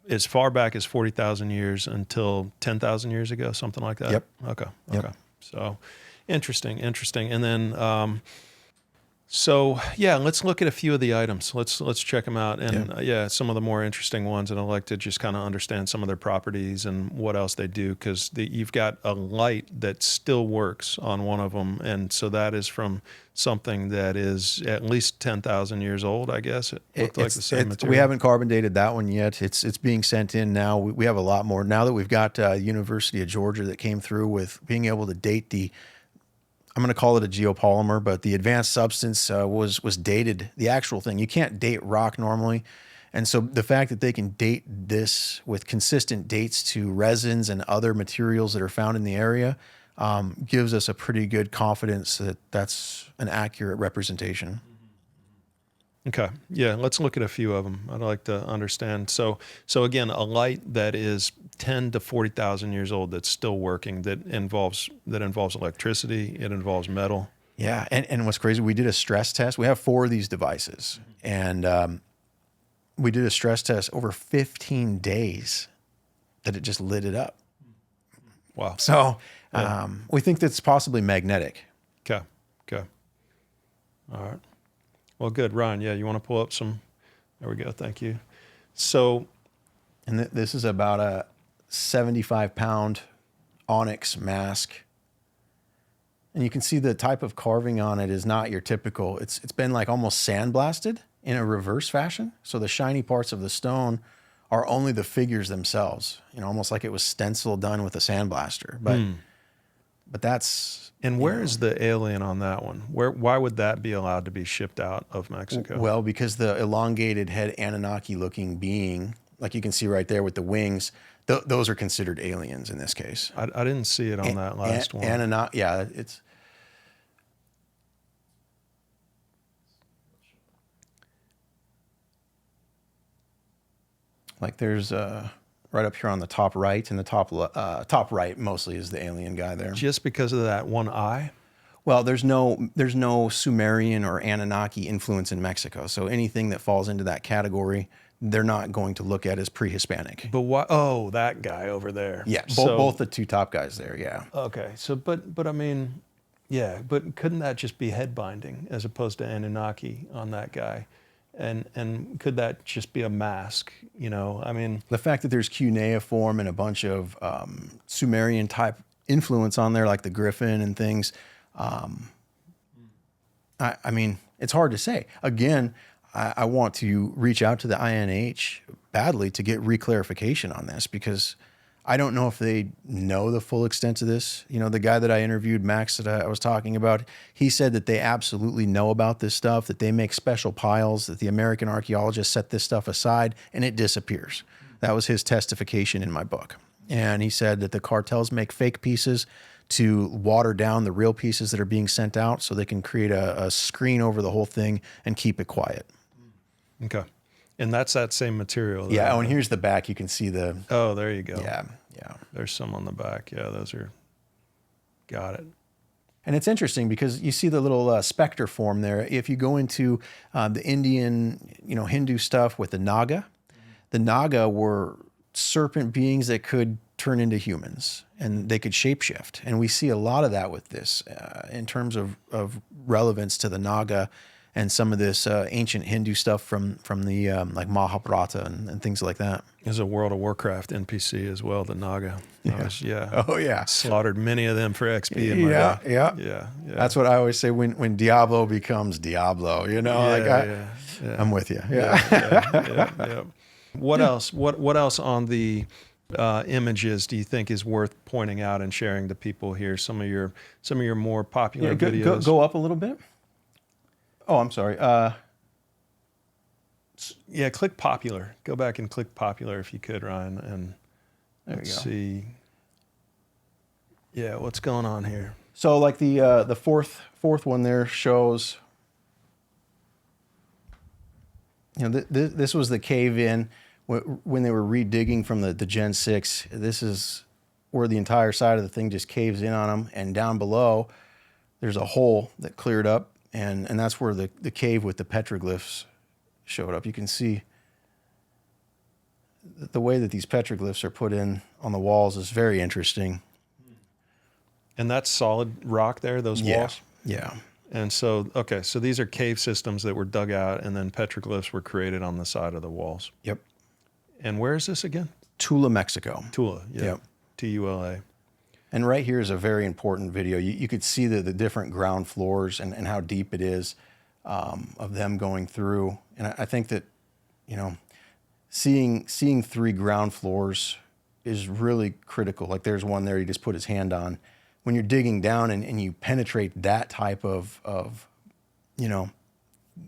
as far back as 40,000 years until 10,000 years ago, something like that? Yep. Okay. Yep. So interesting. And then, let's look at a few of the items. Let's check them out. And some of the more interesting ones. And I'd like to just kind of understand some of their properties and what else they do. Cause you've got a light that still works on one of them. And so that is from something that is at least 10,000 years old, I guess. It looked like the same material. We haven't carbon dated that one yet. It's being sent in now. We have a lot more now that we've got University of Georgia that came through with being able to date I'm going to call it a geopolymer, but the advanced substance was dated. The actual thing, you can't date rock normally. And so the fact that they can date this with consistent dates to resins and other materials that are found in the area gives us a pretty good confidence that that's an accurate representation. Okay. Yeah. Let's look at a few of them. I'd like to understand. So again, a light that is 10 to 40,000 years old that's still working, that involves electricity, it involves metal. Yeah. And what's crazy, we did a stress test. We have 4 of these devices. And we did a stress test over 15 days that it just lit it up. Wow. So we think that's possibly magnetic. Okay. Okay. All right. Well, good. Ryan, yeah, you want to pull up some? There we go. Thank you. So, And this is about a 75-pound onyx mask. And you can see the type of carving on it is not your typical. It's been like almost sandblasted in a reverse fashion. So the shiny parts of the stone are only the figures themselves, you know, almost like it was stencil done with a sandblaster. But that's... And where is the alien on that one? Why would that be allowed to be shipped out of Mexico? Well, because the elongated head Anunnaki-looking being, like you can see right there with the wings, those are considered aliens in this case. I didn't see it on that last one. Anunnaki, yeah, it's... Like there's right up here on the top right, and the top right mostly is the alien guy there. Just because of that one eye? Well, there's no Sumerian or Anunnaki influence in Mexico, so anything that falls into that category, they're not going to look at as pre-Hispanic. But why? Oh, that guy over there. Yeah, So- both the two top guys there. Yeah. Okay. So, but I mean, yeah, but couldn't that just be head binding as opposed to Anunnaki on that guy? And could that just be a mask? You know, I mean, The fact that there's cuneiform and a bunch of Sumerian type influence on there, like the griffin and things. I mean, it's hard to say. Again, I want to reach out to the INH badly to get reclarification on this, because I don't know if they know the full extent of this. You know, the guy that I interviewed, Max, that I was talking about, he said that they absolutely know about this stuff, that they make special piles, that the American archaeologists set this stuff aside and it disappears. That was his testification in my book. And he said that the cartels make fake pieces to water down the real pieces that are being sent out so they can create a screen over the whole thing and keep it quiet. okay. And that's that same material. Yeah, oh, and here's the back. You can see the... Oh, there you go. Yeah. There's some on the back. Yeah, those are... Got it. And it's interesting because you see the little specter form there. If you go into the Indian, Hindu stuff with the Naga, the Naga were serpent beings that could turn into humans and they could shapeshift. And we see a lot of that with this in terms of relevance to the Naga and some of this ancient Hindu stuff from the like Mahabharata and things like that. There's a World of Warcraft NPC as well, the Naga. Oh, yeah. Slaughtered many of them for XP in my day. Yeah. That's what I always say when Diablo becomes Diablo, I'm with you. Yeah. What else? What else on the images do you think is worth pointing out and sharing to people here? Some of your more popular videos. Go up a little bit. Oh, I'm sorry. Yeah, click popular. Go back and click popular if you could, Ryan, and let's see. Yeah, what's going on here? So, like the fourth one there shows. This was the cave in when they were redigging from the Gen 6. This is where the entire side of the thing just caves in on them, and down below there's a hole that cleared up. And that's where the cave with the petroglyphs showed up. You can see the way that these petroglyphs are put in on the walls is very interesting. And that's solid rock there, those walls? Yeah. And so, okay, so these are cave systems that were dug out and then petroglyphs were created on the side of the walls. Yep. And where is this again? Tula, Mexico. Tula, yeah. Yep. Tula. And right here is a very important video. You could see the different ground floors and how deep it is of them going through. And I think that, seeing 3 ground floors is really critical. Like there's one there he just put his hand on. When you're digging down and you penetrate that type of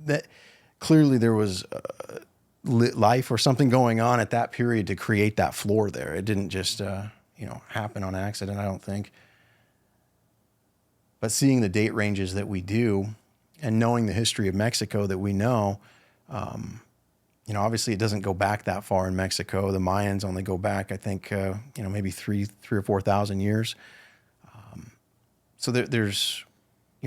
that clearly there was life or something going on at that period to create that floor there. It didn't just... happen on accident, I don't think. But seeing the date ranges that we do and knowing the history of Mexico that we know, obviously it doesn't go back that far in Mexico. The Mayans only go back, I think, maybe 3,000 or 4,000 years. So there's,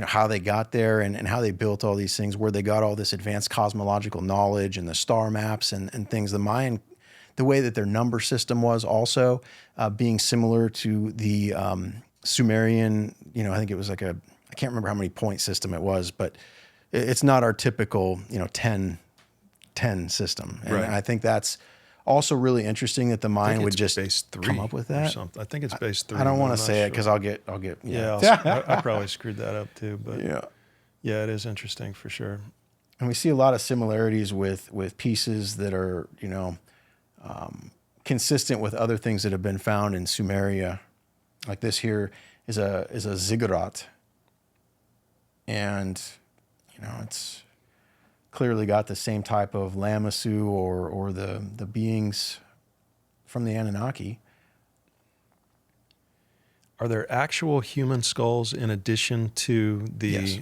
how they got there and how they built all these things, where they got all this advanced cosmological knowledge and the star maps and things. The Mayan, the way that their number system was also being similar to the Sumerian, I think it was like I can't remember how many point system it was, but it's not our typical, 10 system. And Right. I think that's also really interesting that the Mayan would just base 3 come up with that. I think it's base 3. I don't want I'm to not say it sure. because I'll get, I probably screwed that up too, but yeah. yeah, it is interesting for sure. And we see a lot of similarities with pieces that are, consistent with other things that have been found in Sumeria. Like this here is a ziggurat. And, it's clearly got the same type of Lamassu or the beings from the Anunnaki. Are there actual human skulls in addition to the Yes.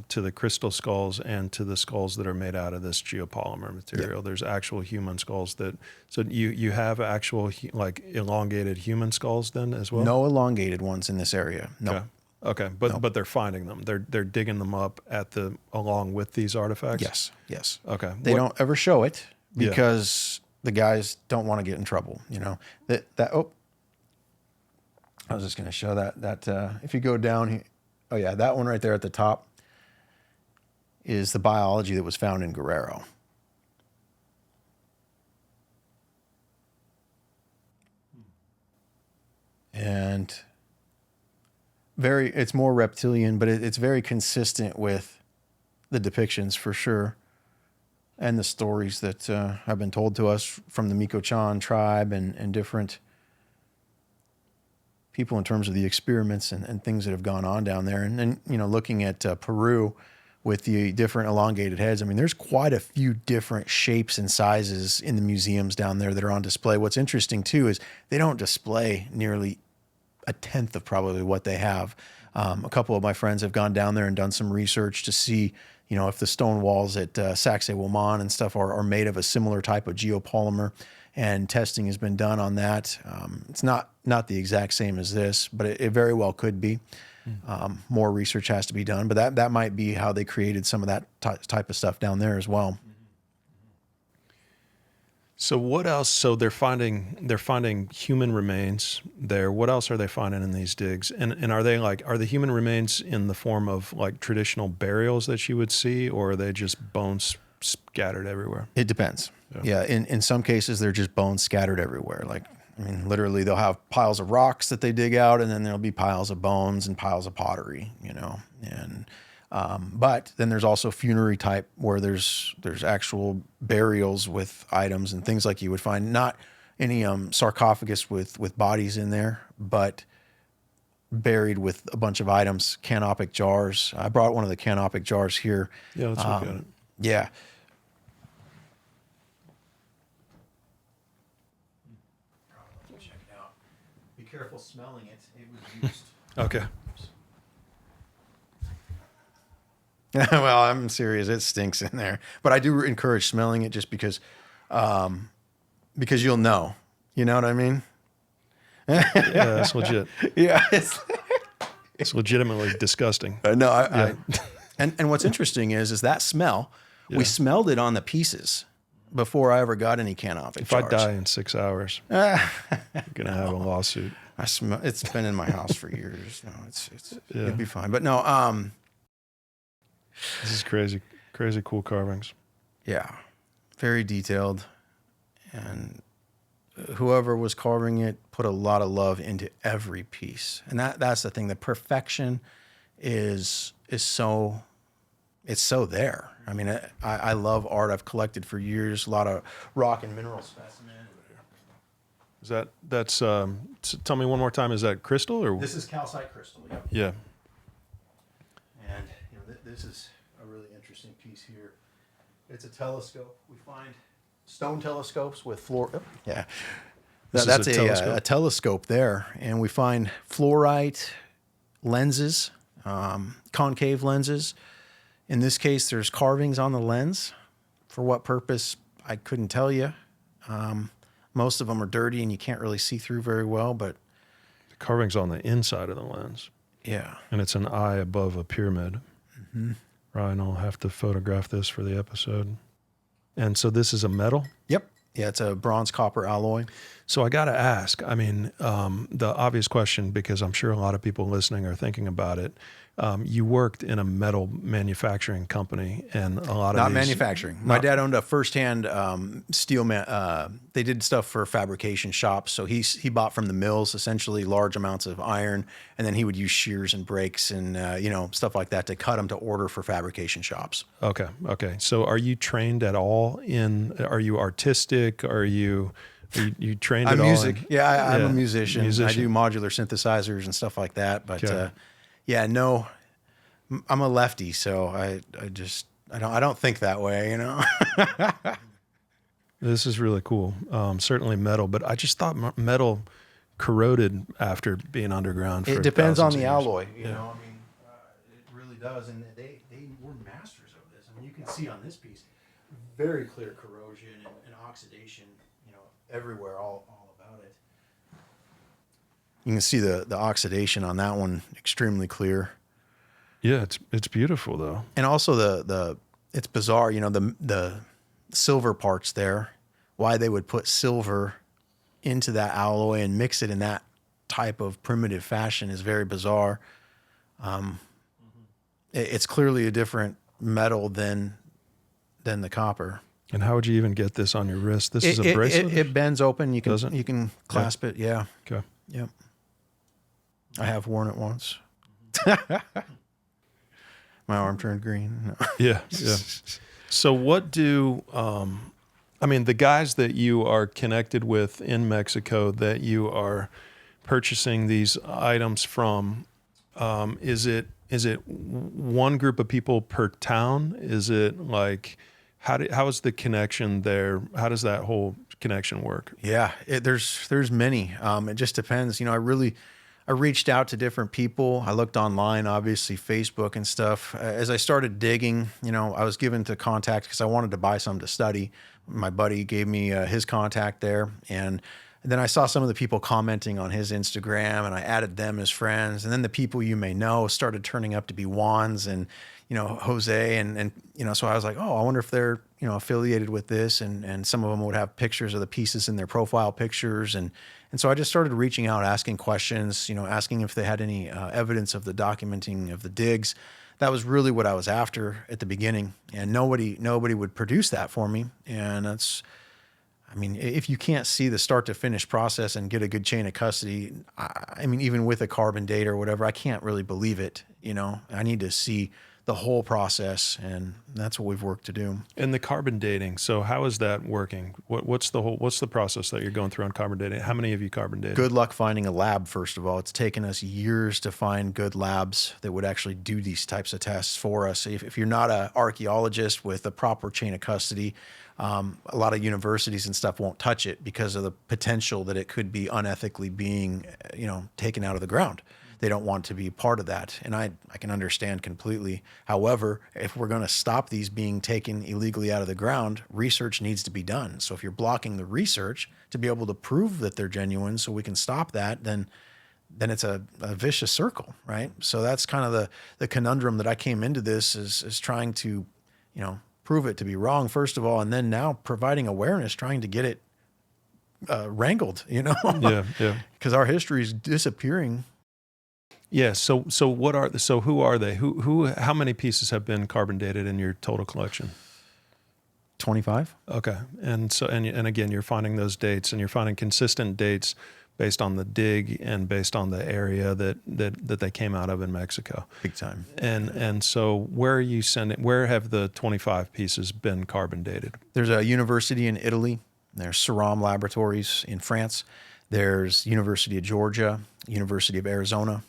to the crystal skulls and to the skulls that are made out of this geopolymer material? Yep. There's actual human skulls so you have actual like elongated human skulls then as well? No elongated ones in this area. No. Okay, but they're finding them. They're digging them up along with these artifacts. Yes. Okay. They don't ever show it Yeah. because the guys don't want to get in trouble. I was just going to show that if you go down here, that one right there at the top is the biology that was found in Guerrero. And it's more reptilian, but it's very consistent with the depictions for sure. And the stories that have been told to us from the Miko-chan tribe and different people in terms of the experiments and things that have gone on down there. And then, looking at Peru with the different elongated heads, I mean, there's quite a few different shapes and sizes in the museums down there that are on display. What's interesting too is they don't display nearly a tenth of probably what they have. A couple of my friends have gone down there and done some research to see, if the stone walls at Sacsayhuaman and stuff are made of a similar type of geopolymer. And testing has been done on that. It's not the exact same as this, but it very well could be. More research has to be done, but that might be how they created some of that type of stuff down there as well. So what else? So they're finding human remains there. What else are they finding in these digs? And are the human remains in the form of like traditional burials that you would see, or are they just bones scattered everywhere? It depends. Yeah. In some cases, they're just bones scattered everywhere. Like, I mean, literally they'll have piles of rocks that they dig out, and then there'll be piles of bones and piles of pottery, and, but then there's also funerary type where there's actual burials with items and things like you would find, not any sarcophagus with bodies in there, but buried with a bunch of items, canopic jars. I brought one of the canopic jars here. Yeah, let's look at it. Yeah. Check it out. Be careful smelling it. It was used. Okay. Well, I'm serious. It stinks in there, but I do encourage smelling it just because you'll know. You know what I mean? Yeah, that's legit. Yeah. It's legitimately disgusting. No, and what's interesting is that smell. Yeah. We smelled it on the pieces before I ever got any canopic If jars. I die in 6 hours, I'm gonna have a lawsuit. I smell. It's been in my house for years. No, Yeah. it'd be fine. But no, This is crazy cool carvings. yeah, very detailed, and whoever was carving it put a lot of love into every piece, and that's the thing. The perfection is so. It's so there. I mean, I love art. I've collected for years. A lot of rock and mineral specimens. Is that's tell me one more time, is that crystal or? This is calcite crystal. Yep. Yeah. And this is a really interesting piece here. It's a telescope. We find stone telescopes with yeah. That's a telescope there, and we find fluorite lenses, concave lenses. In this case, there's carvings on the lens. For what purpose, I couldn't tell you. Most of them are dirty, and you can't really see through very well. But The carving's on the inside of the lens. Yeah. And it's an eye above a pyramid. Ryan, I'll have to photograph this for the episode. And so this is a metal? Yep. Yeah, it's a bronze copper alloy. So I got to ask, I mean, the obvious question, because I'm sure a lot of people listening are thinking about it. You worked in a metal manufacturing company, and a lot of Not these, manufacturing. My dad owned a firsthand steel. They did stuff for fabrication shops. So he bought from the mills essentially large amounts of iron, and then he would use shears and brakes and stuff like that to cut them to order for fabrication shops. Okay. So are you trained at all are you artistic? Are you trained at all? Music. I'm a musician. I do modular synthesizers and stuff like that. But no, I'm a lefty, so I don't think that way, you know. This is really cool. Certainly metal, but I just thought metal corroded after being underground. It depends on the alloy, you know. I mean, it really does, and they were masters of this. I mean, you can see on this piece, very clear corrosion and oxidation, you know, everywhere, all about it. You can see the oxidation on that one, extremely clear. Yeah, it's beautiful though. And also it's bizarre, you know, the silver parts there, why they would put silver into that alloy and mix it in that type of primitive fashion is very bizarre. It's clearly a different metal than the copper. And how would you even get this on your wrist? This is a bracelet? It bends open. You Does it? You can clasp it. Yeah. Okay. Yep. I have worn it once. My arm turned green. No. Yeah. So what do, the guys that you are connected with in Mexico that you are purchasing these items from, is it one group of people per town? Is it like, how is the connection there? How does that whole connection work? Yeah, there's many. It just depends. You know, I reached out to different people. I looked online, obviously Facebook and stuff. As I started digging, you know, I was given to contact because I wanted to buy some to study. My buddy gave me his contact there. And then I saw some of the people commenting on his Instagram, and I added them as friends. And then the people you may know started turning up to be Juans and, you know, Jose. And you know, so I was like, oh, I wonder if they're, you know, affiliated with this. And some of them would have pictures of the pieces in their profile pictures. And so I just started reaching out, asking questions, you know, asking if they had any evidence of the documenting of the digs. That was really what I was after at the beginning, and nobody would produce that for me. And that's, I mean, if you can't see the start to finish process and get a good chain of custody, I mean, even with a carbon date or whatever, I can't really believe it. You know, I need to see the whole process, and that's what we've worked to do. And the carbon dating. So how is that working? What's the process that you're going through on carbon dating? How many of you carbon dated? Good luck finding a lab, first of all. It's taken us years to find good labs that would actually do these types of tests for us. If you're not an archaeologist with a proper chain of custody, a lot of universities and stuff won't touch it because of the potential that it could be unethically being, you know, taken out of the ground. They don't want to be part of that. And I can understand completely. However, if we're going to stop these being taken illegally out of the ground, research needs to be done. So if you're blocking the research to be able to prove that they're genuine so we can stop that, then it's a vicious circle, right? So that's kind of the conundrum that I came into this is trying to, you know, prove it to be wrong, first of all, and then now providing awareness, trying to get it wrangled, you know? Yeah. Because our history is disappearing. Yeah. So who are they? How many pieces have been carbon dated in your total collection? 25. Okay. And so, and again, you're finding those dates, and you're finding consistent dates based on the dig and based on the area that they came out of in Mexico. Big time. And so where have the 25 pieces been carbon dated? There's a university in Italy. There's Ceram Laboratories in France. There's University of Georgia, University of Arizona.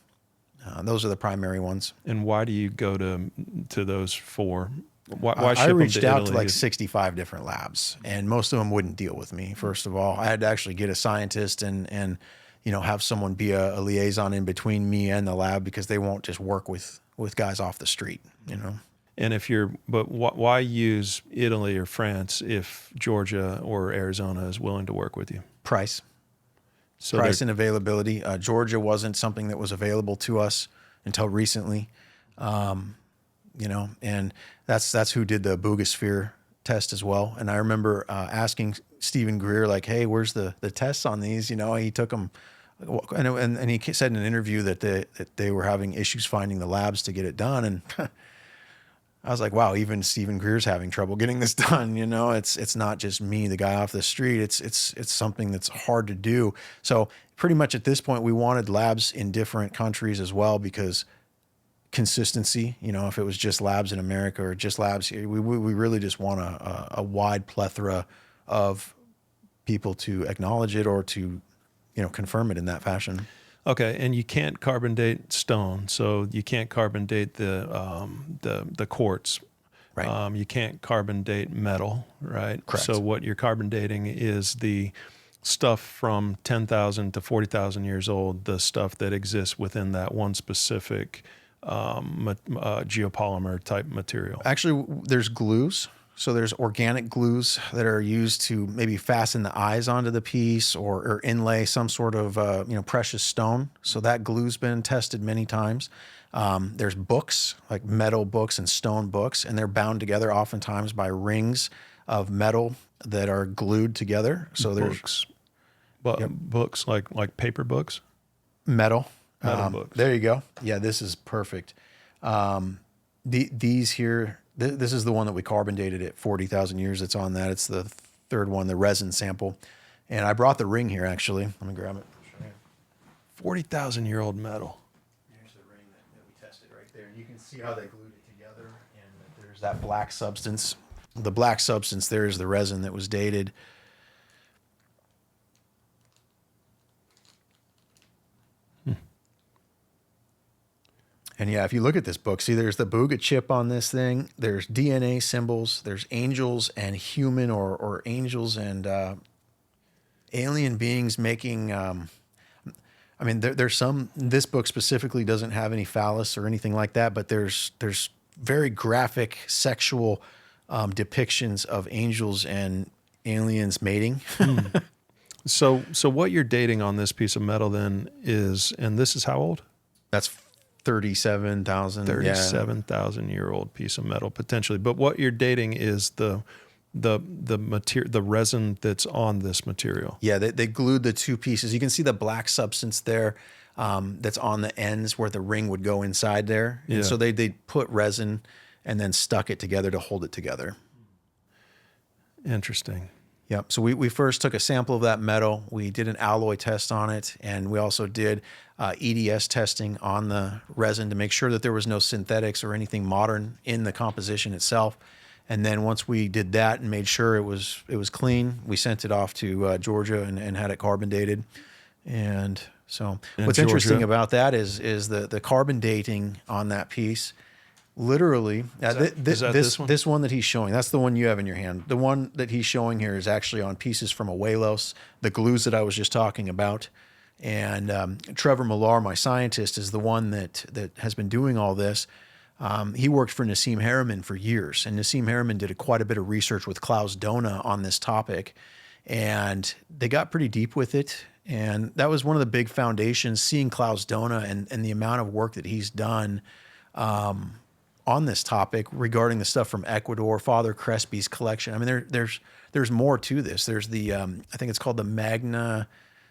Those are the primary ones. And why do you go to those four? Why ship I them reached to out Italy? to like 65 different labs, and most of them wouldn't deal with me. First of all, I had to actually get a scientist and you know, have someone be a liaison in between me and the lab, because they won't just work with guys off the street, you know. And why use Italy or France if Georgia or Arizona is willing to work with you? Price. So Price and availability. Georgia wasn't something that was available to us until recently. And that's who did the Buga Sphere test as well. And I remember asking Stephen Greer, like, hey, where's the tests on these? He took them, and he said in an interview that they were having issues finding the labs to get it done. And I was like, wow, even Stephen Greer's having trouble getting this done. It's not just me, the guy off the street. It's something that's hard to do. So pretty much at this point, we wanted labs in different countries as well, because consistency, if it was just labs in America or just labs here, we really just want a wide plethora of people to acknowledge it or to, confirm it in that fashion. Okay, and you can't carbon date stone, so you can't carbon date the quartz. Right. You can't carbon date metal, right? Correct. So what you're carbon dating is the stuff from 10,000 to 40,000 years old, the stuff that exists within that one specific geopolymer type material. Actually, there's glues. So there's organic glues that are used to maybe fasten the eyes onto the piece or inlay some sort of precious stone. So that glue's been tested many times. There's books, like metal books and stone books, and they're bound together oftentimes by rings of metal that are glued together. So books, books like paper books, metal books. There you go. Yeah, this is perfect. These here. This is the one that we carbon dated at 40,000 years. It's on that. It's the third one, the resin sample. And I brought the ring here, actually. Let me grab it. 40,000-year-old metal. Here's the ring that we tested right there. And you can see how they glued it together. And there's that black substance. The black substance there is the resin that was dated. And yeah, if you look at this book, see, there's the Buga chip on this thing. There's DNA symbols. There's angels and human or angels and alien beings making. There's some. This book specifically doesn't have any phallus or anything like that, but there's very graphic sexual depictions of angels and aliens mating. So what you're dating on this piece of metal then is, and this is how old? That's 37,000. 37,000-year-old piece of metal potentially. But what you're dating is the material, the resin that's on this material. Yeah, they glued the two pieces. You can see the black substance there that's on the ends where the ring would go inside there. And so they put resin and then stuck it together to hold it together. Interesting. Yep. So we first took a sample of that metal. We did an alloy test on it, and we also did EDS testing on the resin to make sure that there was no synthetics or anything modern in the composition itself. And then once we did that and made sure it was clean, we sent it off to Georgia and had it carbon dated. And so what's interesting about that is the carbon dating on that piece. Literally, this one that he's showing, that's the one you have in your hand. The one that he's showing here is actually on pieces from Awelos, the glues that I was just talking about. And Trevor Millar, my scientist, is the one that has been doing all this. He worked for Nassim Harriman for years, and Nassim Harriman did quite a bit of research with Klaus Dona on this topic, and they got pretty deep with it. And that was one of the big foundations, seeing Klaus Dona and the amount of work that he's done on this topic regarding the stuff from Ecuador, Father Crespi's collection. I mean, there's more to this. There's the I think it's called the Magna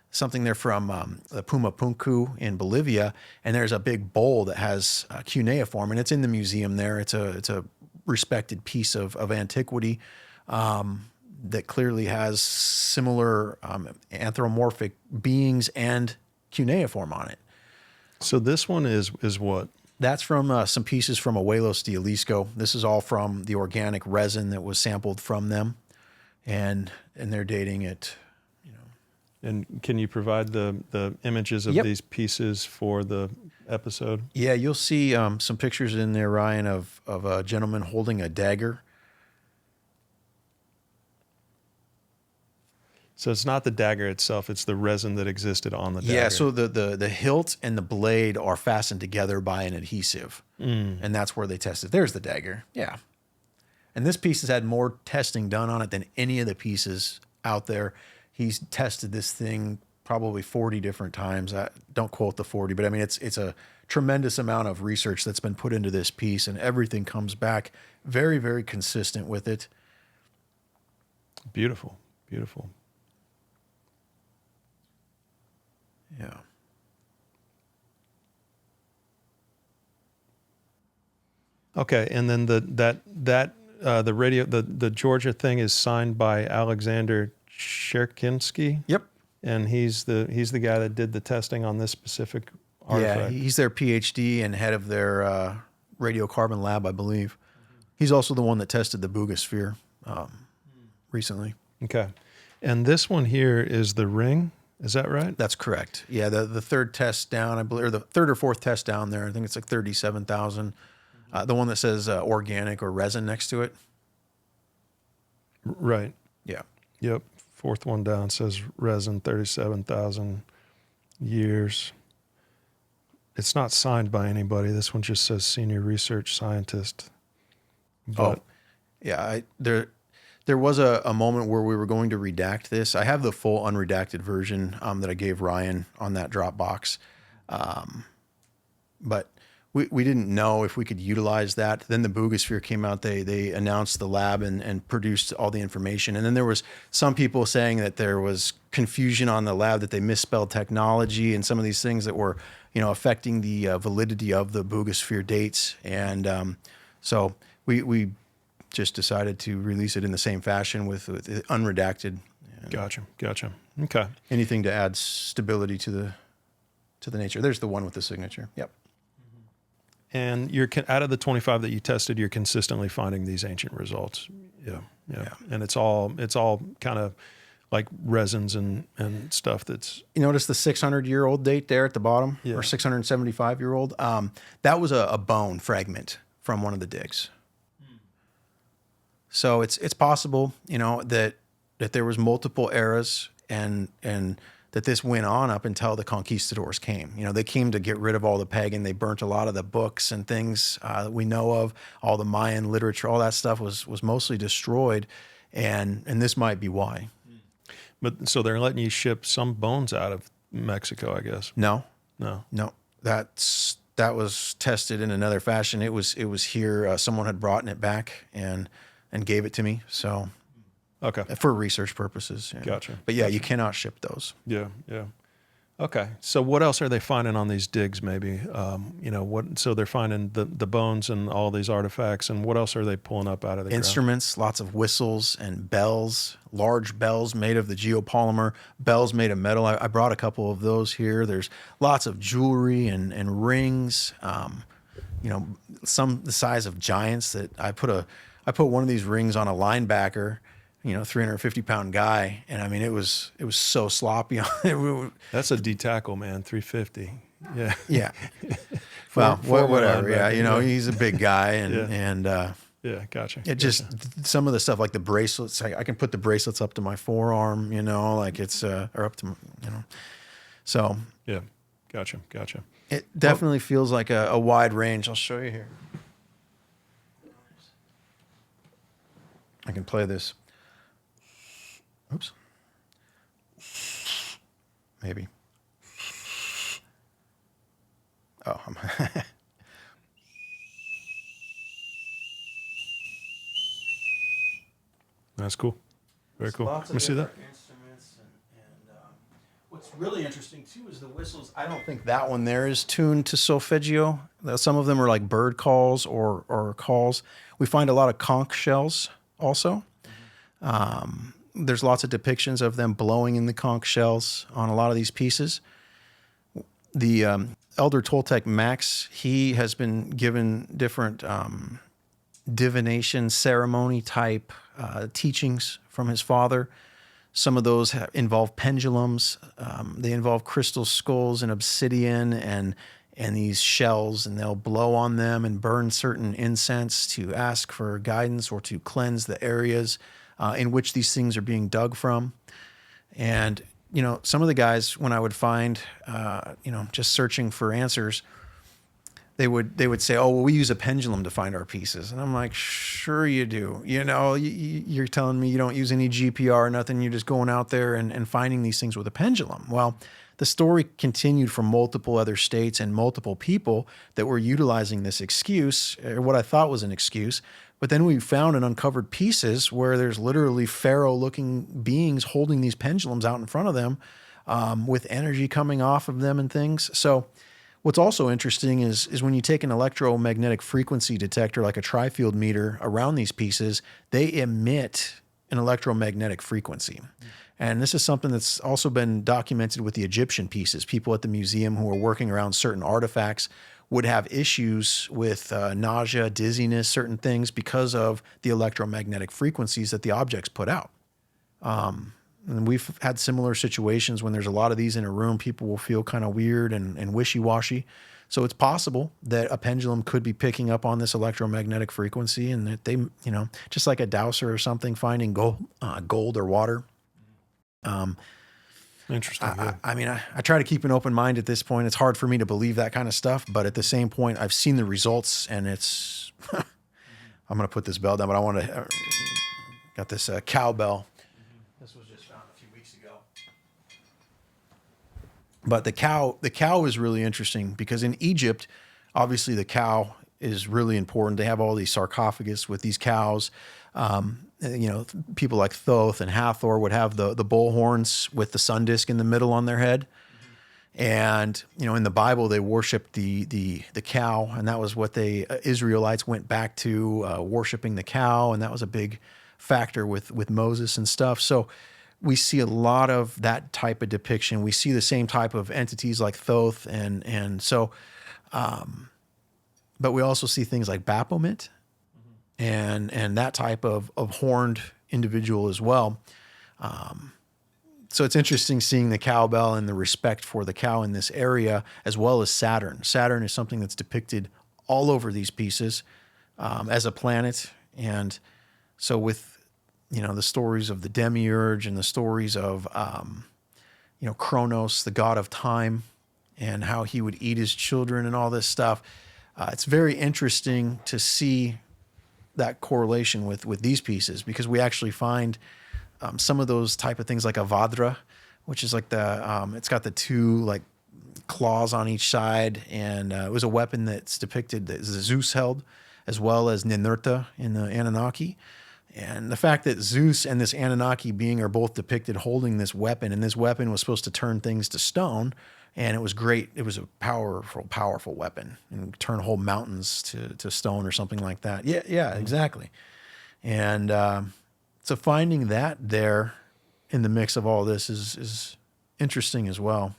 something there from the Pumapunku in Bolivia, and there's a big bowl that has cuneiform, and it's in the museum there. It's a respected piece of antiquity that clearly has similar anthropomorphic beings and cuneiform on it. So this one is what? That's from some pieces from Abuelos de Jalisco. This is all from the organic resin that was sampled from them, and they're dating it. And can you provide the images of these pieces for the episode? Yeah, you'll see some pictures in there, Ryan, of a gentleman holding a dagger. So it's not the dagger itself, it's the resin that existed on the dagger. Yeah, so the hilt and the blade are fastened together by an adhesive, and that's where they tested. There's the dagger, yeah. And this piece has had more testing done on it than any of the pieces out there. He's tested this thing probably 40 different times. Don't quote the 40, but I mean, it's a tremendous amount of research that's been put into this piece, and everything comes back very, very consistent with it. Beautiful, beautiful. Yeah. Okay, and then the radio, the Georgia thing is signed by Alexander Sherkinsky. Yep. And he's the guy that did the testing on this specific artifact. Yeah, he's their PhD and head of their radiocarbon lab, I believe. He's also the one that tested the Buga Sphere recently. Okay. And this one here is the ring. Is that right? That's correct. Yeah, the third test down, I believe, or the third or fourth test down there, I think it's like 37,000. The one that says organic or resin next to it. Right. Yeah. Yep. Fourth one down says resin, 37,000 years. It's not signed by anybody. This one just says senior research scientist. But yeah, there was a moment where we were going to redact this. I have the full unredacted version that I gave Ryan on that Dropbox. But we didn't know if we could utilize that. Then the Buga Sphere came out. They announced the lab and produced all the information. And then there was some people saying that there was confusion on the lab, that they misspelled technology and some of these things that were, affecting the validity of the Buga Sphere dates. And so we just decided to release it in the same fashion with unredacted. Gotcha. Okay. Anything to add stability to the nature. There's the one with the signature. Yep. And you're out of the 25 that you tested, you're consistently finding these ancient results. Yeah. And it's all kind of like resins and stuff that's. You notice the 600-year-old date there at the bottom, Yeah. or 675-year-old. That was a bone fragment from one of the digs. So it's possible, that there was multiple eras and that this went on up until the conquistadors came. They came to get rid of all the pagan. They burnt a lot of the books and things that we know of. All the Mayan literature, all that stuff was mostly destroyed, and this might be why. But so they're letting you ship some bones out of Mexico, I guess. No. That was tested in another fashion. It was here. Someone had brought it back and gave it to me. So. Okay. For research purposes. Yeah. Gotcha. But yeah, you cannot ship those. Yeah. Okay. So what else are they finding on these digs? Maybe, so they're finding the bones and all these artifacts, and what else are they pulling up out of the instruments, ground? Lots of whistles and bells, large bells made of the geopolymer, bells made of metal. I brought a couple of those here. There's lots of jewelry and rings, some the size of giants that I put one of these rings on a linebacker, 350-pound guy. And I mean, it was so sloppy. That's a D-tackle, man, 350. Yeah. Yeah. Well, whatever. Yeah. Yeah. He's a big guy Yeah, gotcha. It just, some of the stuff like the bracelets, I can put the bracelets up to my forearm, like it's, or up to, so. Yeah. Gotcha. It definitely feels like a wide range. I'll show you here. I can play this. Oops. Maybe. Oh, That's cool. Very cool. Let me see that. Instruments and what's really interesting too is the whistles. I don't think that one there is tuned to solfeggio. Some of them are like bird calls or calls. We find a lot of conch shells also. There's lots of depictions of them blowing in the conch shells on a lot of these pieces. The Elder Toltec Max, he has been given different divination ceremony type teachings from his father. Some of those involve pendulums. They involve crystal skulls and obsidian and these shells, and they'll blow on them and burn certain incense to ask for guidance or to cleanse the areas in which these things are being dug from. And, some of the guys, when I would find, just searching for answers, they would say, oh, well, we use a pendulum to find our pieces. And I'm like, sure you do. You know, you're telling me you don't use any GPR, nothing. You're just going out there and finding these things with a pendulum. Well, the story continued from multiple other states and multiple people that were utilizing this excuse, or what I thought was an excuse. But then we found and uncovered pieces where there's literally pharaoh-looking beings holding these pendulums out in front of them, with energy coming off of them and things. So what's also interesting is when you take an electromagnetic frequency detector, like a tri-field meter, around these pieces, they emit an electromagnetic frequency. And this is something that's also been documented with the Egyptian pieces. People at the museum who are working around certain artifacts would have issues with nausea, dizziness, certain things because of the electromagnetic frequencies that the objects put out. And we've had similar situations when there's a lot of these in a room, people will feel kind of weird and wishy-washy. So it's possible that a pendulum could be picking up on this electromagnetic frequency, and that they, you know, just like a dowser or something, finding gold or water. Interesting. I mean, I try to keep an open mind at this point. It's hard for me to believe that kind of stuff, but at the same point, I've seen the results, and it's, I'm going to put this bell down, but I want to, got this cowbell. This was just found a few weeks ago. But the cow is really interesting because in Egypt, obviously the cow is really important. They have all these sarcophagus with these cows. You know, people like Thoth and Hathor would have the bull horns with the sun disk in the middle on their head. And, you know, in the Bible, they worshiped the cow, and that was what they Israelites went back to, worshiping the cow, and that was a big factor with Moses and stuff. So we see a lot of that type of depiction. We see the same type of entities like Thoth, and so, but we also see things like Baphomet, and that type of horned individual as well. So it's interesting seeing the cowbell and the respect for the cow in this area, as well as Saturn. Saturn is something that's depicted all over these pieces as a planet. And so with, you know, the stories of the demiurge and the stories of, you know, Kronos, the god of time, and how he would eat his children and all this stuff, it's very interesting to see that correlation with these pieces, because we actually find some of those type of things like a Vadra, which is like it's got the two like claws on each side, and it was a weapon that's depicted that Zeus held, as well as Ninurta in the Anunnaki. And the fact that Zeus and this Anunnaki being are both depicted holding this weapon, and this weapon was supposed to turn things to stone, and it was great. It was a powerful weapon, and turn whole mountains to stone or something like that. Yeah, exactly. And so finding that there in the mix of all this is interesting as well.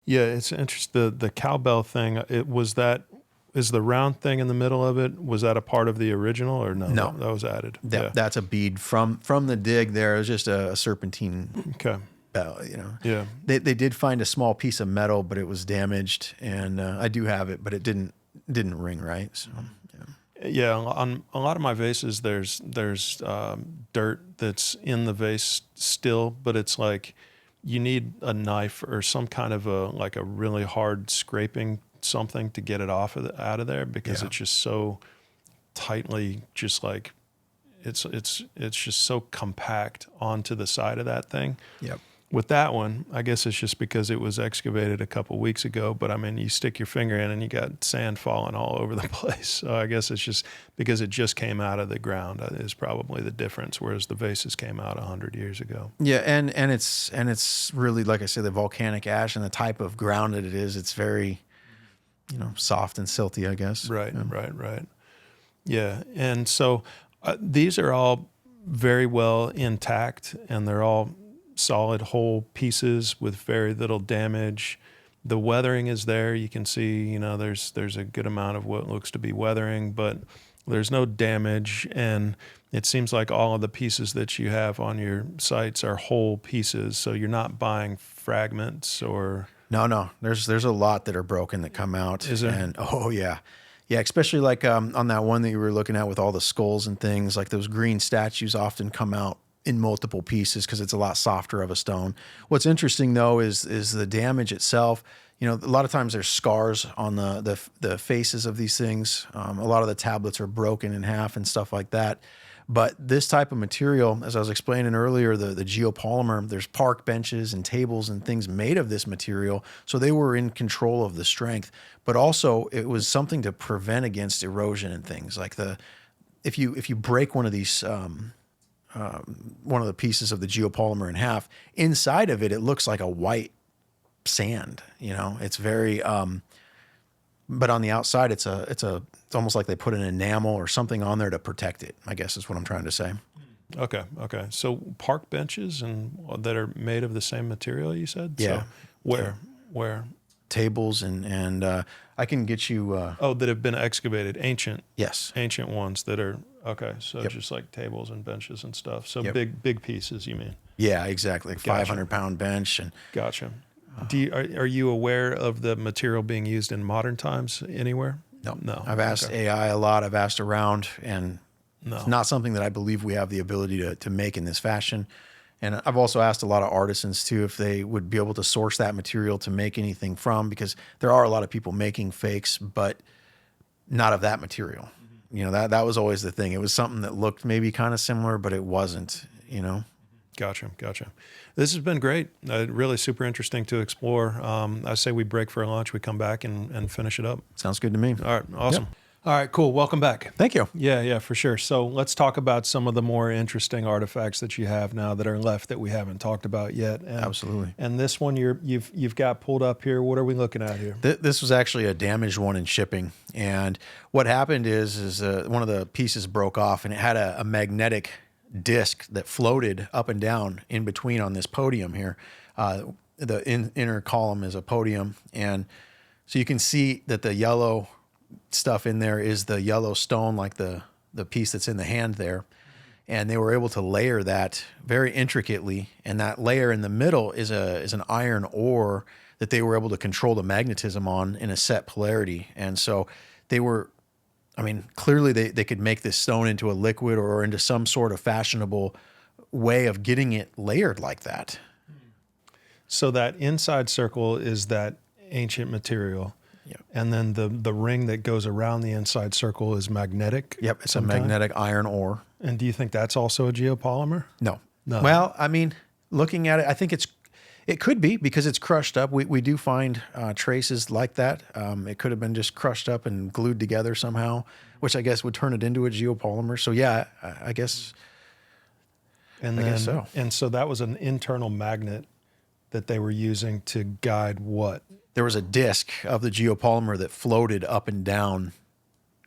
Yeah, it's interesting. The cowbell thing, is the round thing in the middle of it, was that a part of the original, or no? No. That was added. That's a bead from the dig there. It was just a serpentine bell, you know. Yeah. They did find a small piece of metal, but it was damaged, and I do have it, but it didn't ring right. So yeah, on a lot of my vases, there's dirt that's in the vase still, but it's like you need a knife or some kind of a really hard scraping something to get it out of there, because it's just so tightly, just like it's just so compact onto the side of that thing. Yep. With that one, I guess it's just because it was excavated a couple weeks ago, but I mean, you stick your finger in and you got sand falling all over the place. So I guess it's just because it just came out of the ground is probably the difference, whereas the vases came out 100 years ago. Yeah, and it's really, like I said, the volcanic ash and the type of ground that it is. It's very, you know, soft and silty, I guess. Right. Yeah, and so these are all very well intact, and they're all solid whole pieces with very little damage. The weathering is there. You can see, you know, there's a good amount of what looks to be weathering, but there's no damage. And it seems like all of the pieces that you have on your sites are whole pieces, so you're not buying fragments or... No. There's a lot that are broken that come out. Is there? And yeah, especially like on that one that you were looking at with all the skulls and things, like those green statues often come out in multiple pieces because it's a lot softer of a stone. What's interesting though is the damage itself. you know, a lot of times there's scars on the faces of these things. A lot of the tablets are broken in half and stuff like that. But this type of material, as I was explaining earlier, the geopolymer, there's park benches and tables and things made of this material. So they were in control of the strength, but also it was something to prevent against erosion and things like if you break one of these, one of the pieces of the geopolymer in half, inside of it, it looks like a white sand, you know, it's very, but on the outside, it's almost like they put an enamel or something on there to protect it, I guess is what I'm trying to say. Okay. Okay. So park benches and that are made of the same material, you said? Yeah. So where? Tables and I can get you. That have been excavated, Yes. ancient ones that are, okay. So Yep. just like tables and benches and stuff. So Yep. big pieces, you mean? Yeah, exactly. Like Gotcha. 500-pound bench and. Gotcha. Are you aware of the material being used in modern times anywhere? No. I've asked Okay. AI a lot. I've asked around, and No. it's not something that I believe we have the ability to make in this fashion. And I've also asked a lot of artisans too if they would be able to source that material to make anything from, because there are a lot of people making fakes, but not of that material. Mm-hmm. You know, that was always the thing. It was something that looked maybe kind of similar, but it wasn't, you know. Gotcha. This has been great. Really super interesting to explore. I say we break for lunch. We come back and finish it up. Sounds good to me. All right. Awesome. All right. Cool. Welcome back. Thank you. Yeah, for sure. So let's talk about some of the more interesting artifacts that you have now that are left that we haven't talked about yet. And, Absolutely. And this one you've got pulled up here. What are we looking at here? This was actually a damaged one in shipping. And what happened is one of the pieces broke off, and it had a magnetic disc that floated up and down in between on this podium here. The inner column is a podium. And so you can see that the yellow stuff in there is the yellow stone, like the piece that's in the hand there. And they were able to layer that very intricately. And that layer in the middle is an iron ore that they were able to control the magnetism on in a set polarity. And so they were, I mean, clearly they could make this stone into a liquid or into some sort of fashionable way of getting it layered like that. So that inside circle is that ancient material. Yep. And then the ring that goes around the inside circle is magnetic. Yep, it's sometime? a magnetic iron ore. And do you think that's also a geopolymer? No. No. Well, I mean, looking at it, I think it could be because it's crushed up. We do find traces like that. It could have been just crushed up and glued together somehow, which I guess would turn it into a geopolymer. So yeah, I guess. And I then, guess so. And so that was an internal magnet that they were using to guide what? There was a disc of the geopolymer that floated up and down.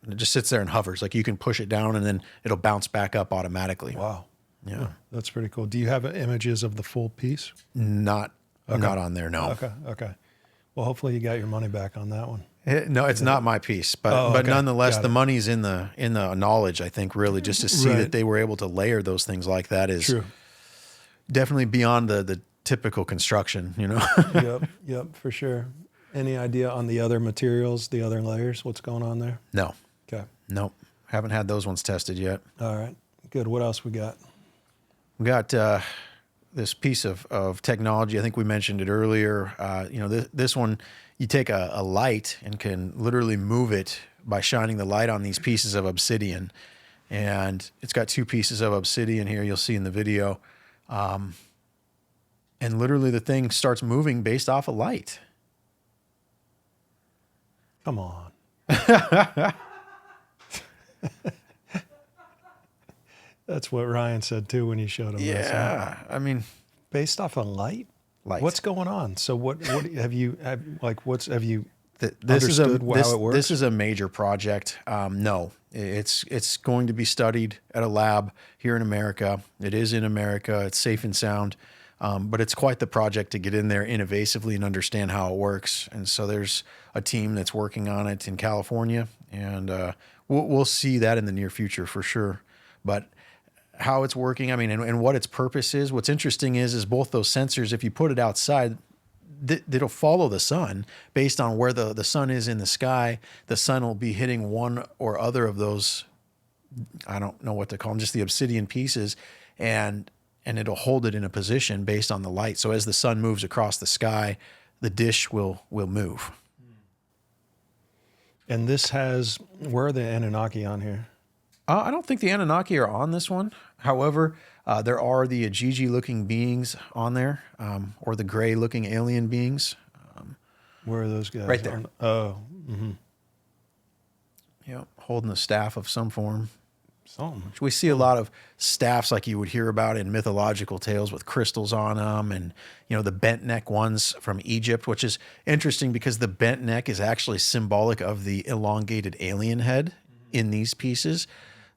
And it just sits there and hovers. Like you can push it down and then it'll bounce back up automatically. Wow. Yeah. That's pretty cool. Do you have images of the full piece? Not on there, no. Okay. Well, hopefully you got your money back on that one. No, it's not my piece, but okay. nonetheless, Got the it. money's in the knowledge. I think really just to see Right. that they were able to layer those things like that is True. definitely beyond the typical construction. You know. Yep, for sure. Any idea on the other materials, the other layers? What's going on there? No, Okay. nope, haven't had those ones tested yet. All right. Good. What else we got? We got this piece of technology. I think we mentioned it earlier. This one, you take a light and can literally move it by shining the light on these pieces of obsidian. And it's got two pieces of obsidian here. You'll see in the video. And literally the thing starts moving based off a light. Come on. That's what Ryan said too when you showed him this. Huh? Yeah. I mean, Based off a light? light. What's going on? So what have you This understood how it works? This is a major project. No, it's going to be studied at a lab here in America. It is in America. It's safe and sound, but it's quite the project to get in there innovatively and understand how it works. And so there's a team that's working on it in California, and we'll see that in the near future for sure. But how it's working, I mean, and what its purpose is. What's interesting is both those sensors, if you put it outside, it'll follow the sun based on where the sun is in the sky. The sun will be hitting one or other of those, I don't know what to call them, just the obsidian pieces, and it'll hold it in a position based on the light. So as the sun moves across the sky, the dish will move. And this has, where are the Anunnaki on here? I don't think the Anunnaki are on this one. However, there are the Ajiji-looking beings on there, or the gray-looking alien beings. Where are those guys? Right there. Holding a staff of some form. Something. We see a lot of staffs like you would hear about in mythological tales with crystals on them, and the bent neck ones from Egypt, which is interesting because the bent neck is actually symbolic of the elongated alien head in these pieces.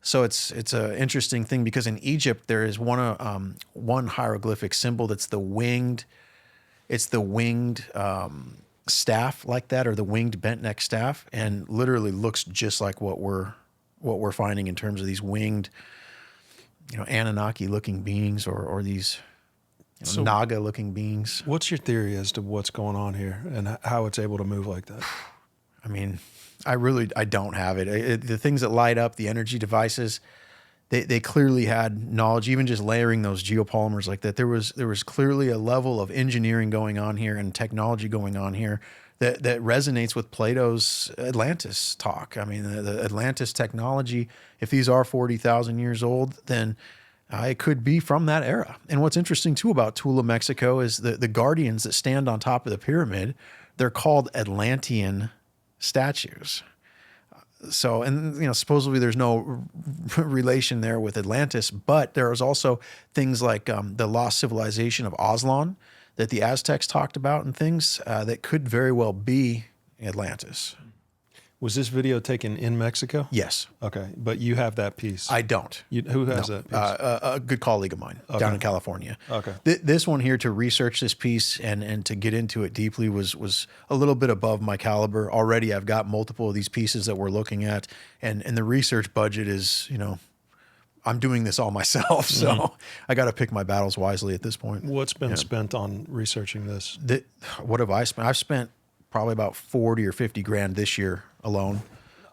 So it's an interesting thing because in Egypt there is one hieroglyphic symbol that's the winged. It's the winged staff like that, or the winged bent neck staff, and literally looks just like what we're finding in terms of these winged, Anunnaki-looking beings, or these Naga-looking beings. What's your theory as to what's going on here and how it's able to move like that? I mean, I don't have it. The things that light up, the energy devices, they clearly had knowledge. Even just layering those geopolymers like that, there was clearly a level of engineering going on here and technology going on here that resonates with Plato's Atlantis talk. I mean, the Atlantis technology, if these are 40,000 years old, then it could be from that era. And what's interesting too about Tula, Mexico, is the guardians that stand on top of the pyramid, they're called Atlantean statues. So, and supposedly there's no relation there with Atlantis, but there is also things like the lost civilization of Aslan that the Aztecs talked about, and things that could very well be Atlantis. Was this video taken in Mexico? Yes. Okay, but you have that piece. I don't. Who has that piece? A good colleague of mine down in California. Okay. This one here, to research this piece and to get into it deeply was a little bit above my caliber. Already I've got multiple of these pieces that we're looking at, and the research budget is, I'm doing this all myself, so I got to pick my battles wisely at this point. What's been spent on researching this? What have I spent? I've spent probably about 40 or 50 grand this year alone.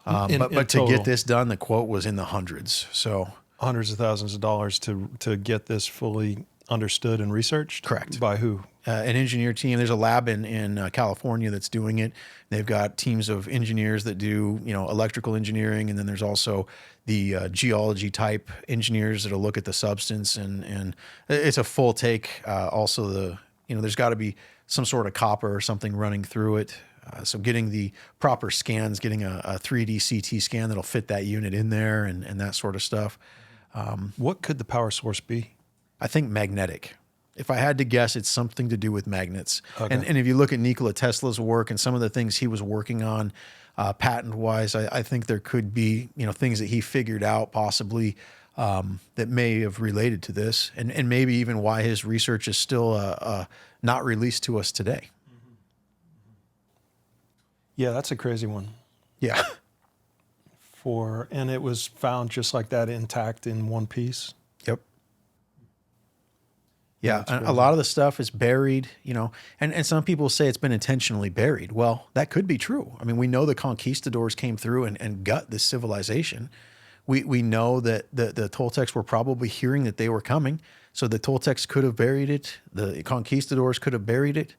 But to get this done, the quote was in the hundreds. So hundreds of thousands of dollars to get this fully understood and researched? Correct. By who? An engineer team. There's a lab in California that's doing it. They've got teams of engineers that do, electrical engineering, and then there's also the geology type engineers that'll look at the substance, and it's a full take. Also, there's got to be some sort of copper or something running through it. So getting the proper scans, getting a 3D CT scan that'll fit that unit in there, and that sort of stuff. What could the power source be? I think magnetic. If I had to guess, it's something to do with magnets. Okay. And if you look at Nikola Tesla's work and some of the things he was working on patent-wise, I think there could be things that he figured out possibly that may have related to this, and maybe even why his research is still not released to us today. Yeah, that's a crazy one. Yeah. And it was found just like that, intact in one piece. Yep. Yeah, and a lot of the stuff is buried, and some people say it's been intentionally buried. Well, that could be true. I mean, we know the conquistadors came through and gut this civilization. We know that the Toltecs were probably hearing that they were coming, so the Toltecs could have buried it. The conquistadors could have buried it.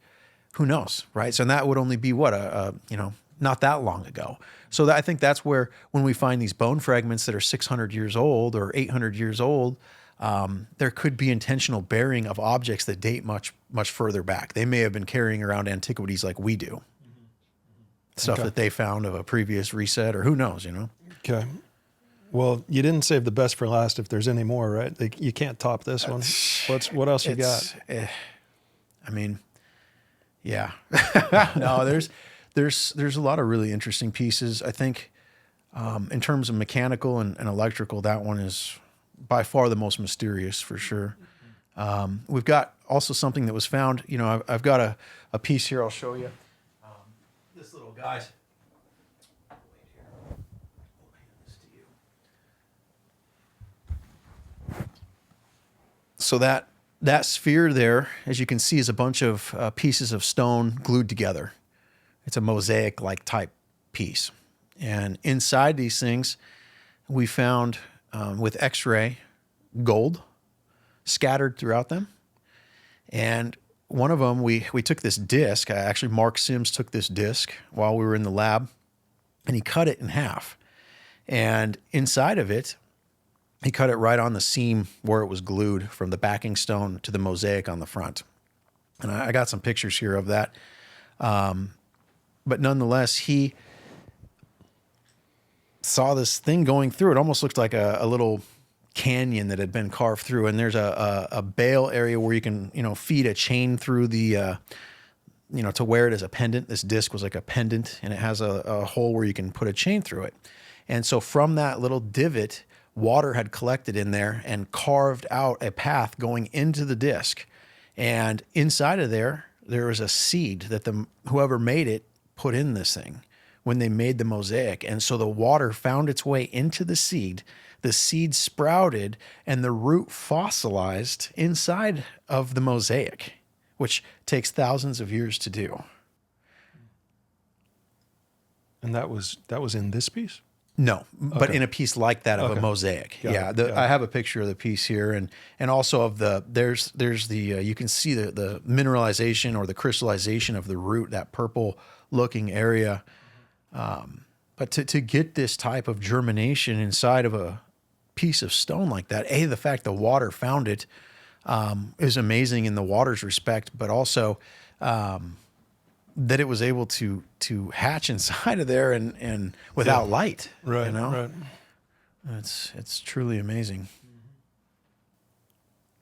Who knows, right? So that would only be not that long ago. So I think that's where, when we find these bone fragments that are 600 years old or 800 years old, there could be intentional burying of objects that date much, much further back. They may have been carrying around antiquities like we do. Stuff that they found of a previous reset, or who knows, Okay. Well, you didn't save the best for last if there's any more, right? You can't top this one. What else you got? I mean, yeah. No, there's a lot of really interesting pieces. I think in terms of mechanical and electrical, that one is by far the most mysterious for sure. We've got also something that was found. I've got a piece here I'll show you. This little guy's. So that sphere there, as you can see, is a bunch of pieces of stone glued together. It's a mosaic-like type piece. And inside these things, we found, with X-ray, gold scattered throughout them. And one of them, we took this disc. Actually, Mark Sims took this disc while we were in the lab, and he cut it in half. And inside of it, he cut it right on the seam where it was glued from the backing stone to the mosaic on the front. And I got some pictures here of that. But nonetheless, he saw this thing going through. It almost looked like a little canyon that had been carved through. And there's a Beall area where you can, feed a chain through the, to wear it as a pendant. This disc was like a pendant, and it has a hole where you can put a chain through it. And so from that little divot, water had collected in there and carved out a path going into the disc. And inside of there was a seed that whoever made it put in this thing when they made the mosaic. And so the water found its way into the seed sprouted, and the root fossilized inside of the mosaic, which takes thousands of years to do. And that was in this piece? No, but in a piece like that of a mosaic. Got it. I have a picture of the piece here, and also of there's the you can see the mineralization or the crystallization of the root, that purple looking area. But to get this type of germination inside of a piece of stone like that, the fact the water found it is amazing in the water's respect, but also that it was able to hatch inside of there and without light. Right, right. It's truly amazing.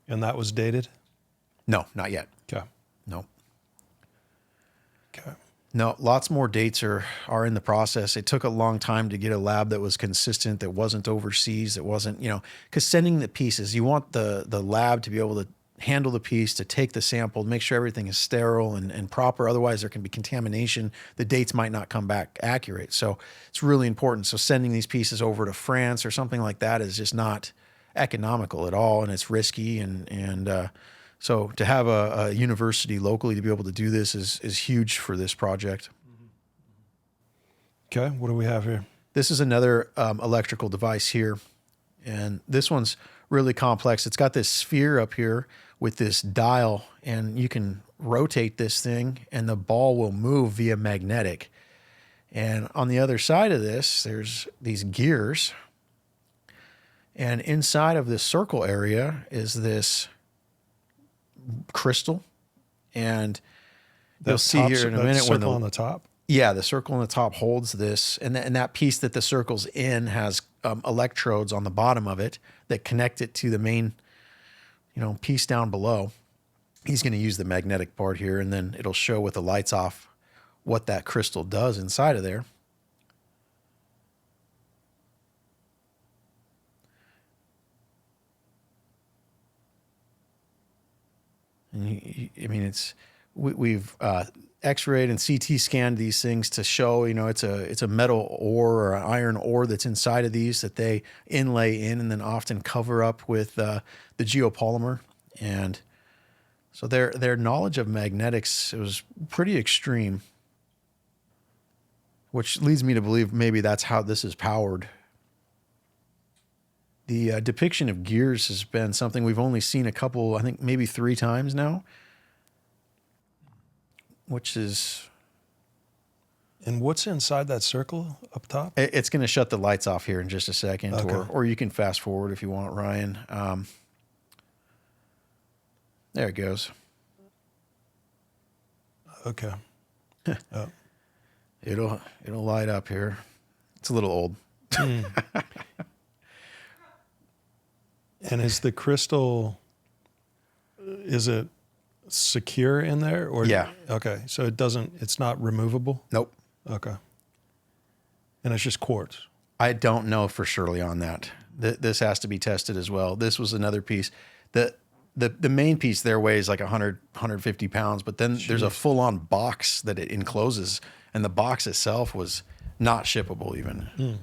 And that was dated? No, not yet. Okay. No. Okay. No, lots more dates are in the process. It took a long time to get a lab that was consistent, that wasn't overseas, that wasn't, because sending the pieces, you want the lab to be able to handle the piece, to take the sample, make sure everything is sterile and proper. Otherwise, there can be contamination. The dates might not come back accurate. So it's really important. So sending these pieces over to France or something like that is just not economical at all, and it's risky. And so to have a university locally to be able to do this is huge for this project. Okay, what do we have here? This is another electrical device here, and this one's really complex. It's got this sphere up here with this dial, and you can rotate this thing and the ball will move via magnetic. And on the other side of this, there's these gears, and inside of this circle area is this crystal, and you'll see here in a minute when circle on the top. Yeah, the circle on the top holds this, and that piece that the circle's in has electrodes on the bottom of it that connect it to the main, piece down below. He's going to use the magnetic part here, and then it'll show with the lights off what that crystal does inside of there. And we've X-rayed and CT scanned these things to show, it's a metal ore or an iron ore that's inside of these that they inlay in and then often cover up with the geopolymer. And so their knowledge of magnetics was pretty extreme, which leads me to believe maybe that's how this is powered. The depiction of gears has been something we've only seen a couple, I think maybe 3 times now, which is... And what's inside that circle up top? It's going to shut the lights off here in just a second, okay. or you can fast forward if you want, Ryan. There it goes. Okay. Oh. It'll light up here. It's a little old. And is the crystal, is it secure in there? Or yeah. Okay. So it's not removable? Nope. Okay. And it's just quartz? I don't know for surely on that. This has to be tested as well. This was another piece. The main piece there weighs like 100, 150 pounds, but then there's a full-on box that it encloses, and the box itself was not shippable even.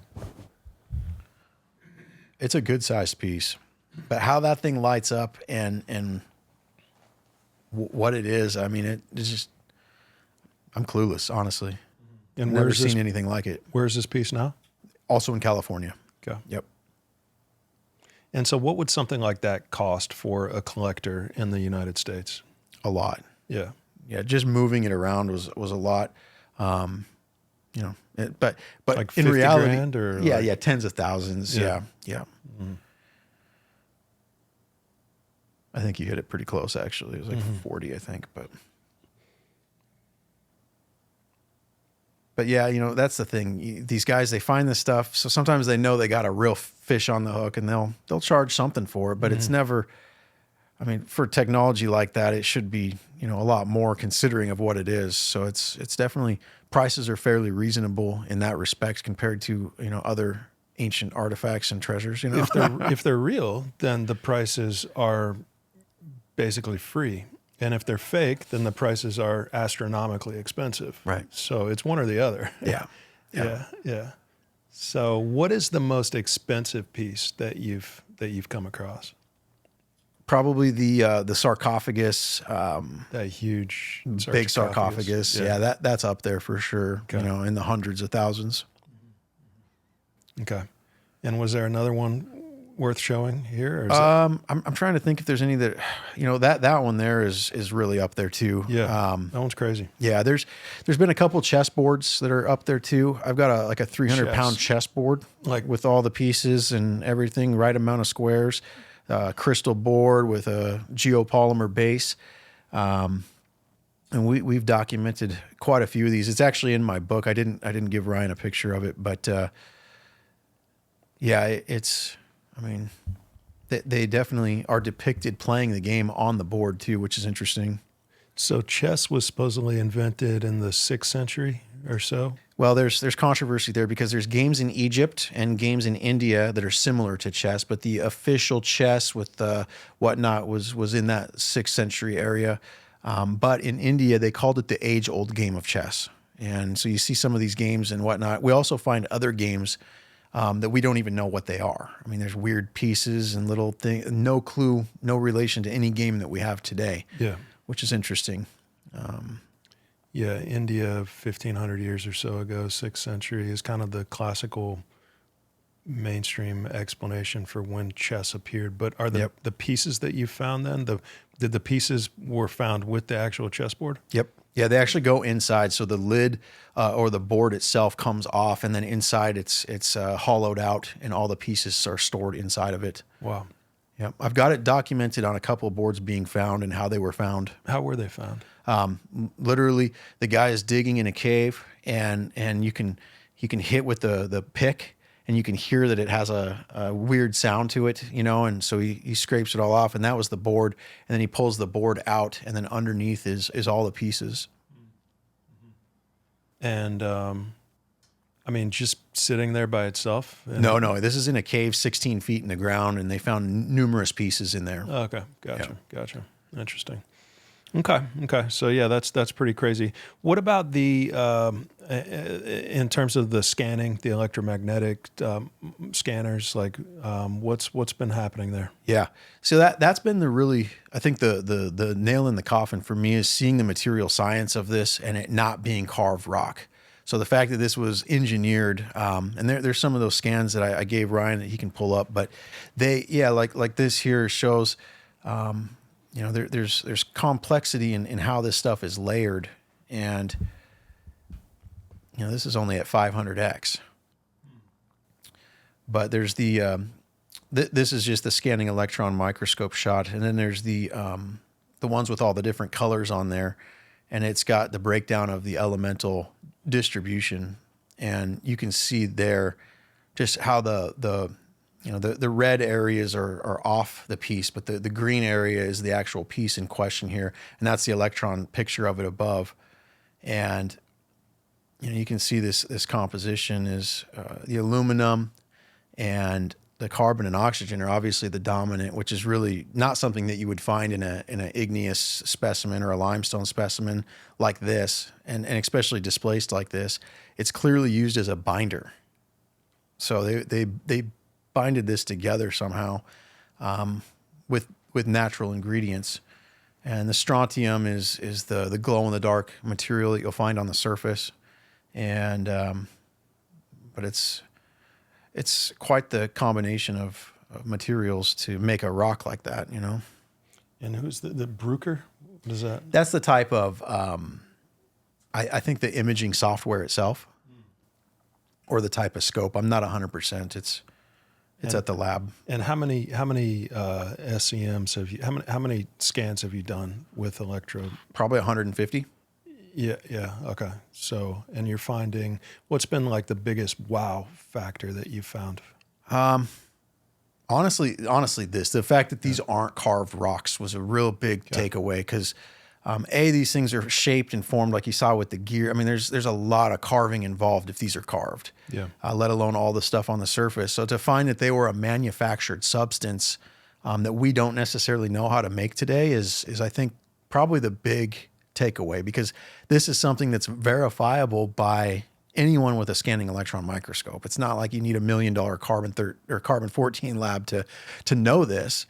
It's a good-sized piece. But how that thing lights up and what it is, I mean, it's just, I'm clueless, honestly. And I've never seen anything like it. Where's this piece now? Also in California. Okay. Yep. And so what would something like that cost for a collector in the United States? A lot. Yeah. Yeah, just moving it around was a lot. You know, but Like in 50 reality, grand or yeah, like, yeah, tens of thousands. Yeah. Yeah. I think you hit it pretty close, actually. It was like 40, I think, but yeah, you know, that's the thing. These guys, they find this stuff, so sometimes they know they got a real fish on the hook, and they'll charge something for it, but it's never. I mean, for technology like that, it should be, you know, a lot more considering of what it is. So it's definitely, prices are fairly reasonable in that respect compared to, you know, other ancient artifacts and treasures. You know, if they're real, then the prices are basically free. And if they're fake, then the prices are astronomically expensive. Right. So it's one or the other. yeah, Yeah. Yeah. So what is the most expensive piece that you've come across? Probably the sarcophagus, That huge big sarcophagus. Yeah, that's up there for sure. Okay. You know, in the hundreds of thousands. Okay. And was there another one worth showing here? Or is I'm trying to think if there's any that, you know, that one there is really up there too. yeah, that one's crazy. Yeah, there's been a couple chessboards that are up there too. I've got a 300-pound chessboard, Like- with all the pieces and everything, right amount of squares, crystal board with a geopolymer base. And we've documented quite a few of these. It's actually in my book. I didn't give Ryan a picture of it, but yeah, it's. I mean, they definitely are depicted playing the game on the board too, which is interesting. So chess was supposedly invented in the 6th century or so. Well, there's controversy there because there's games in Egypt and games in India that are similar to chess, but the official chess with whatnot was in that 6th century area. But in India, they called it the age-old game of chess. And so you see some of these games and whatnot. We also find other games that we don't even know what they are. I mean, there's weird pieces and little things, no clue, no relation to any game that we have today. Yeah. Which is interesting. Yeah, India 1,500 years or so ago, 6th century, is kind of the classical mainstream explanation for when chess appeared. But are the pieces that you found then, did the pieces were found with the actual chessboard? Yep. Yeah, they actually go inside. So the lid or the board itself comes off, and then inside it's hollowed out, and all the pieces are stored inside of it. Wow. Yeah, I've got it documented on a couple of boards being found and how they were found. How were they found? Literally, the guy is digging in a cave, and you can hit with the pick, and you can hear that it has a weird sound to it, you know. And so he scrapes it all off, and that was the board. And then he pulls the board out, and then underneath is all the pieces. And I mean, just sitting there by itself? No, this is in a cave 16 feet in the ground, and they found numerous pieces in there. Okay, gotcha. Interesting. Okay. So yeah, that's pretty crazy. What about the in terms of the scanning, the electromagnetic scanners? Like, what's been happening there? Yeah, so that's been I think the nail in the coffin for me is seeing the material science of this and it not being carved rock. So the fact that this was engineered, and there's some of those scans that I gave Ryan that he can pull up, but like this here shows. You know, there's complexity in how this stuff is layered, and you know, this is only at 500x. But there's this is just the scanning electron microscope shot, and then there's the ones with all the different colors on there, and it's got the breakdown of the elemental distribution, and you can see there just how the red areas are off the piece, but the green area is the actual piece in question here. And that's the electron picture of it above. And, you know, you can see this composition is the aluminum and the carbon and oxygen are obviously the dominant, which is really not something that you would find in an igneous specimen or a limestone specimen like this, and especially displaced like this. It's clearly used as a binder. So they binded this together somehow with natural ingredients. And the strontium is the glow in the dark material that you'll find on the surface. And but it's quite the combination of materials to make a rock like that, you know. And who's the Bruker? What is that? That's the type of, I think the imaging software itself or the type of scope. I'm not 100%. It's at the lab. And how many SEMs have you? How many scans have you done with Electro? Probably 150. Yeah. Okay. So, and you're finding, what's been like the biggest wow factor that you've found? Honestly, the fact that these aren't carved rocks was a real big takeaway because, these things are shaped and formed like you saw with the gear. I mean, there's a lot of carving involved if these are carved, let alone all the stuff on the surface. So to find that they were a manufactured substance that we don't necessarily know how to make today is I think probably the big takeaway, because this is something that's verifiable by anyone with a scanning electron microscope. It's not like you need $1 million carbon 14 lab to know this.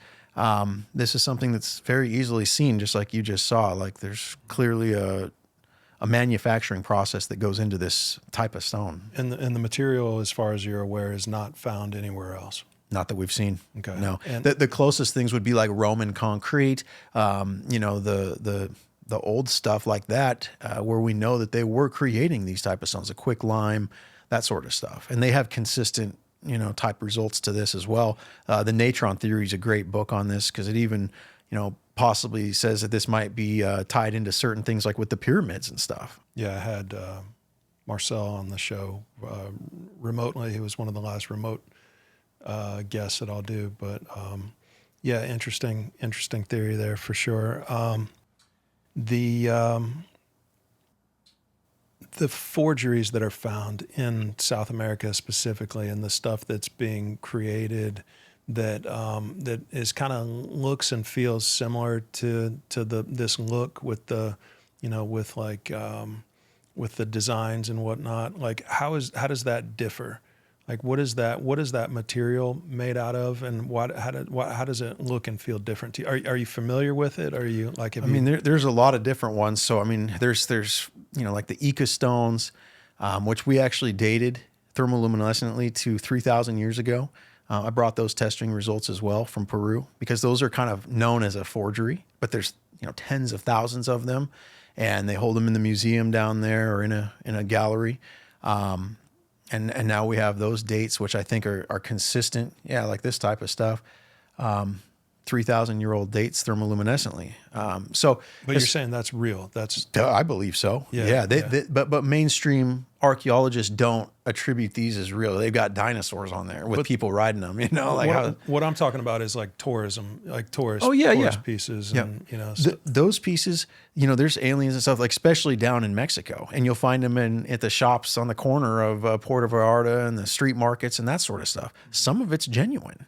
This is something that's very easily seen, just like you just saw. Like there's clearly a manufacturing process that goes into this type of stone. And the material, as far as you're aware, is not found anywhere else. Not that we've seen. Okay. No. And The closest things would be like Roman concrete, the old stuff like that, where we know that they were creating these type of stones, a quick lime, that sort of stuff. And they have consistent, type results to this as well. The Natron Theory is a great book on this because it even, possibly says that this might be tied into certain things like with the pyramids and stuff. Yeah, I had Marcel on the show remotely. He was one of the last remote guests that I'll do. But yeah, interesting theory there for sure. The forgeries that are found in South America specifically, and the stuff that's being created that is kind of looks and feels similar to this look with the with the designs and whatnot. Like how does that differ? Like what is that material made out of, and how does it look and feel different to you? Are you familiar with it? Are you like? There's a lot of different ones. So I mean, there's like the Ica stones, which we actually dated thermoluminescently to 3,000 years ago. I brought those testing results as well from Peru because those are kind of known as a forgery, but there's tens of thousands of them, and they hold them in the museum down there or in a gallery. And now we have those dates, which I think are consistent. Yeah, like this type of stuff. 3,000-year-old dates thermoluminescently. But you're saying that's real. I believe so. Yeah. But mainstream archaeologists don't attribute these as real. They've got dinosaurs on there with people riding them. What I'm talking about is like tourism, like tourist pieces. And, those pieces. There's aliens and stuff, like especially down in Mexico, and you'll find them at the shops on the corner of Puerto Vallarta and the street markets and that sort of stuff. Some of it's genuine.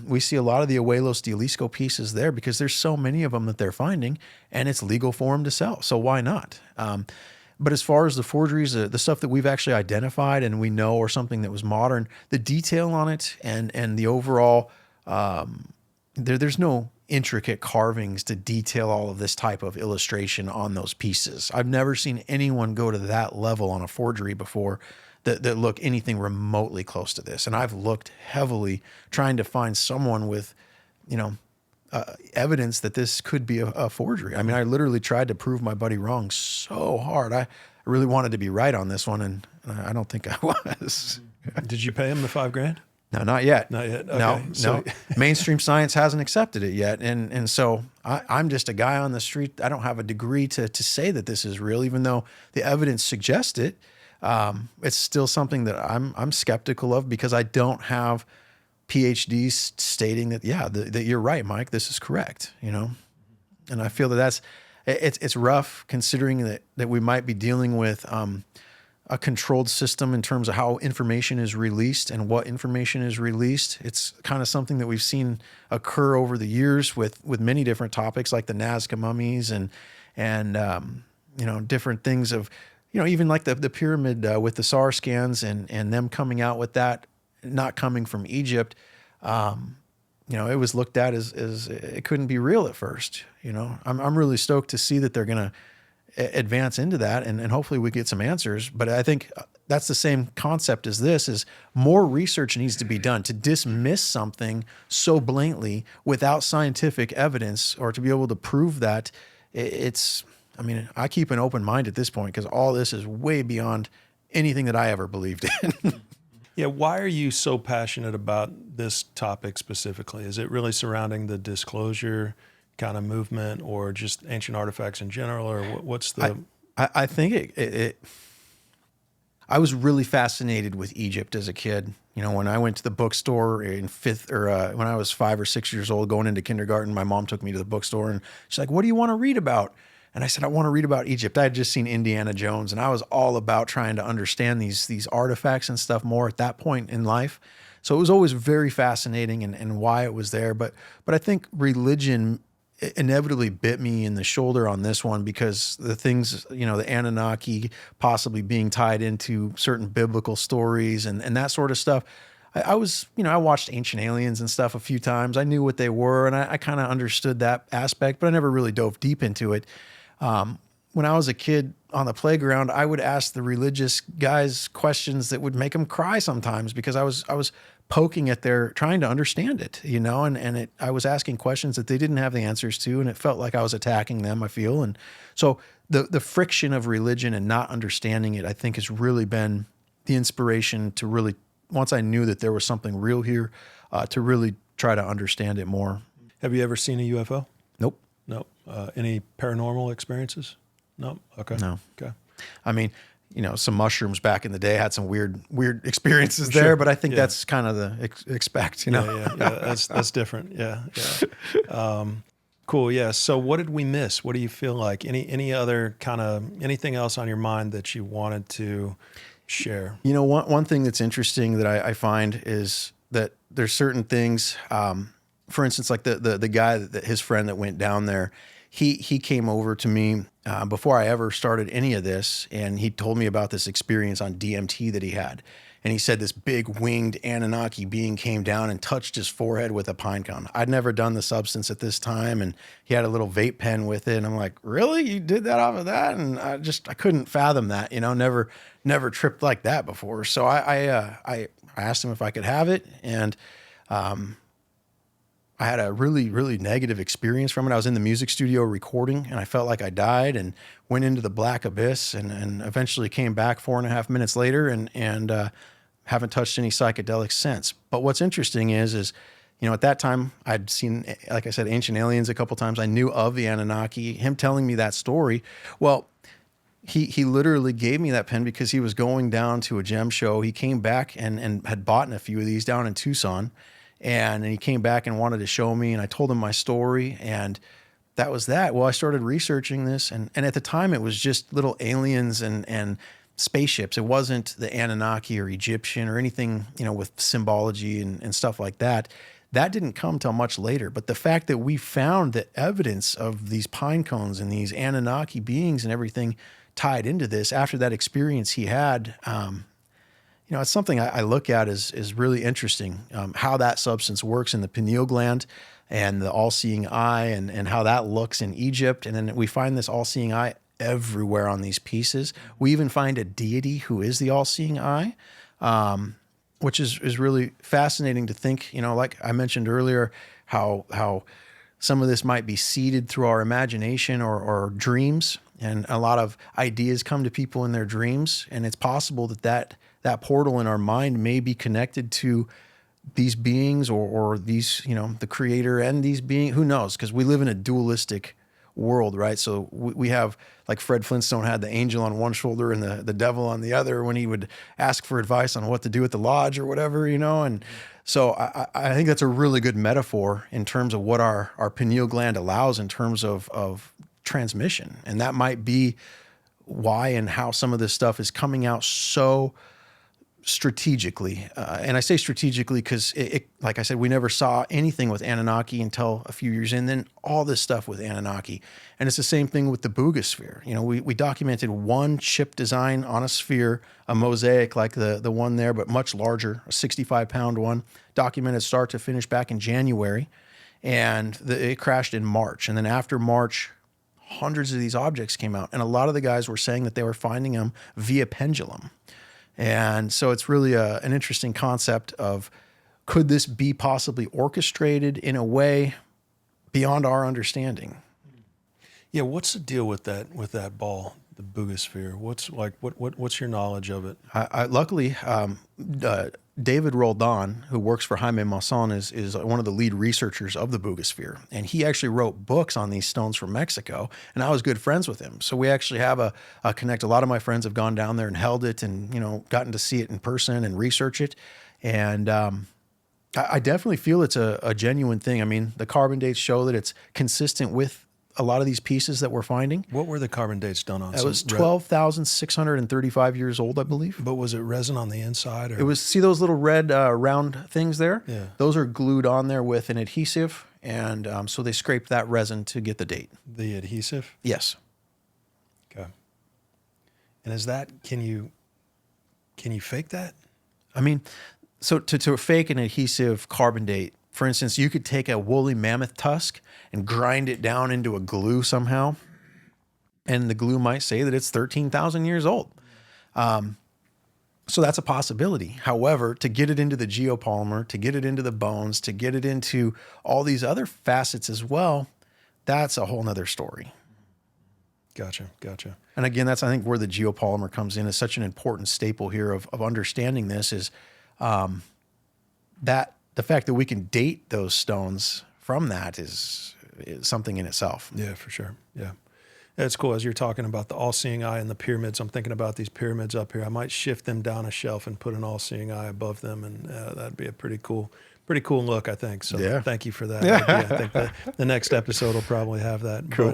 We see a lot of the Abuelos de Jalisco pieces there because there's so many of them that they're finding, and it's legal for them to sell. So why not? But as far as the forgeries, the stuff that we've actually identified and we know or something that was modern, the detail on it and the overall, there's no intricate carvings to detail all of this type of illustration on those pieces. I've never seen anyone go to that level on a forgery before that look anything remotely close to this. And I've looked heavily trying to find someone with, evidence that this could be a forgery. I mean, I literally tried to prove my buddy wrong so hard. I really wanted to be right on this one, and I don't think I was. Did you pay him the $5,000? No, not yet. Not yet. Okay. No. Mainstream science hasn't accepted it yet. And so I'm just a guy on the street. I don't have a degree to say that this is real, even though the evidence suggests it. It's still something that I'm skeptical of because I don't have PhDs stating that, that you're right, Mike, this is correct, And I feel that it's rough considering that we might be dealing with a controlled system in terms of how information is released and what information is released. It's kind of something that we've seen occur over the years with many different topics like the Nazca mummies and different things of, even like the pyramid with the SAR scans and them coming out with that, not coming from Egypt, it was looked at as it couldn't be real at first. I'm really stoked to see that they're going to advance into that and hopefully we get some answers. But I think that's the same concept as this is more research needs to be done to dismiss something so blatantly without scientific evidence or to be able to prove that it's, I mean, I keep an open mind at this point because all this is way beyond anything that I ever believed in. Yeah, why are you so passionate about this topic specifically? Is it really surrounding the disclosure kind of movement, or just ancient artifacts in general, or what's the? I think I was really fascinated with Egypt as a kid. You know, when I went to the bookstore in when I was 5 or 6 years old, going into kindergarten, my mom took me to the bookstore and she's like, "What do you want to read about?" And I said, "I want to read about Egypt." I had just seen Indiana Jones, and I was all about trying to understand these artifacts and stuff more at that point in life. So it was always very fascinating and why it was there. But I think religion inevitably bit me in the shoulder on this one, because the things, you know, the Anunnaki possibly being tied into certain biblical stories and that sort of stuff. I was, you know, I watched Ancient Aliens and stuff a few times. I knew what they were, and I kind of understood that aspect, but I never really dove deep into it. When I was a kid on the playground, I would ask the religious guys questions that would make them cry sometimes, because I was poking at trying to understand it, you know, and I was asking questions that they didn't have the answers to, and it felt like I was attacking them, I feel. And so the friction of religion and not understanding it, I think, has really been the inspiration to really, once I knew that there was something real here, to really try to understand it more. Have you ever seen a UFO? Nope. No. Any paranormal experiences? No. Okay. No. Okay. I mean, you know, some mushrooms back in the day had some weird experiences Sure. there, but I think Yeah. that's kind of the expect, you know. Yeah. That's different. Yeah. Cool. Yeah. So what did we miss? What do you feel like? Any other kind of anything else on your mind that you wanted to share? You know, one thing that's interesting that I find is that there's certain things, for instance, like the guy that his friend that went down there, he came over to me before I ever started any of this, and he told me about this experience on DMT that he had. And he said this big winged Anunnaki being came down and touched his forehead with a pine cone. I'd never done the substance at this time, and he had a little vape pen with it. And I'm like, "Really? You did that off of that?" And I couldn't fathom that, you know, never tripped like that before. So I asked him if I could have it, and I had a really, really negative experience from it. I was in the music studio recording, and I felt like I died and went into the black abyss, and eventually came back 4.5 minutes later, and haven't touched any psychedelics since. But what's interesting is, you know, at that time I'd seen, like I said, Ancient Aliens a couple times. I knew of the Anunnaki. Him telling me that story, well, he literally gave me that pen because he was going down to a gem show. He came back and had bought a few of these down in Tucson. And he came back and wanted to show me, and I told him my story, and that was that. Well, I started researching this, and at the time it was just little aliens and spaceships. It wasn't the Anunnaki or Egyptian or anything, you know, with symbology and stuff like that. That didn't come till much later. But the fact that we found the evidence of these pine cones and these Anunnaki beings and everything tied into this after that experience he had, you know, it's something I look at as really interesting, how that substance works in the pineal gland and the all-seeing eye, and how that looks in Egypt. And then we find this all-seeing eye everywhere on these pieces. We even find a deity who is the all-seeing eye, which is really fascinating to think, you know, like I mentioned earlier, how some of this might be seeded through our imagination or dreams. And a lot of ideas come to people in their dreams. And it's possible that portal in our mind may be connected to these beings or these, you know, the creator and these beings. Who knows? Because we live in a dualistic world, right? So we have, like Fred Flintstone had the angel on one shoulder and the devil on the other when he would ask for advice on what to do at the lodge or whatever, you know. And so I think that's a really good metaphor in terms of what our pineal gland allows in terms of transmission. And that might be why and how some of this stuff is coming out so strategically. And I say strategically because, like I said, we never saw anything with Anunnaki until a few years in, then all this stuff with Anunnaki. And it's the same thing with the Buga Sphere. You know, we documented one chip design on a sphere, a mosaic like the one there, but much larger, a 65-pound one, documented start to finish back in January. And it crashed in March. And then after March, hundreds of these objects came out. And a lot of the guys were saying that they were finding them via pendulum. And so it's really an interesting concept of, could this be possibly orchestrated in a way beyond our understanding? Yeah, what's the deal with that ball, the Buga Sphere? What's your knowledge of it? Luckily, David Roldan, who works for Jaime Maussan, is one of the lead researchers of the Buga Sphere, and he actually wrote books on these stones from Mexico. And I was good friends with him, so we actually have a connect. A lot of my friends have gone down there and held it, and gotten to see it in person and research it. And I definitely feel it's a genuine thing. I mean, the carbon dates show that it's consistent with a lot of these pieces that we're finding. What were the carbon dates done on? It was 12,635 years old, I believe. But was it resin on the inside? Or? It was, see those little red round things there? Yeah. Those are glued on there with an adhesive, and so they scraped that resin to get the date. The adhesive? Yes. Okay. And is that, can you fake that? I mean, so to fake an adhesive carbon date, for instance, you could take a woolly mammoth tusk and grind it down into a glue somehow, and the glue might say that it's 13,000 years old. So that's a possibility. However, to get it into the geopolymer, to get it into the bones, to get it into all these other facets as well, that's a whole nother story. Gotcha. And again, that's, I think, where the geopolymer comes in as such an important staple here of understanding this is that the fact that we can date those stones from that is something in itself. Yeah, for sure. Yeah. That's cool. As you're talking about the all-seeing eye and the pyramids, I'm thinking about these pyramids up here. I might shift them down a shelf and put an all-seeing eye above them, and that'd be a pretty cool look, I think. So yeah. Thank you for that. I think the next episode will probably have that. Cool.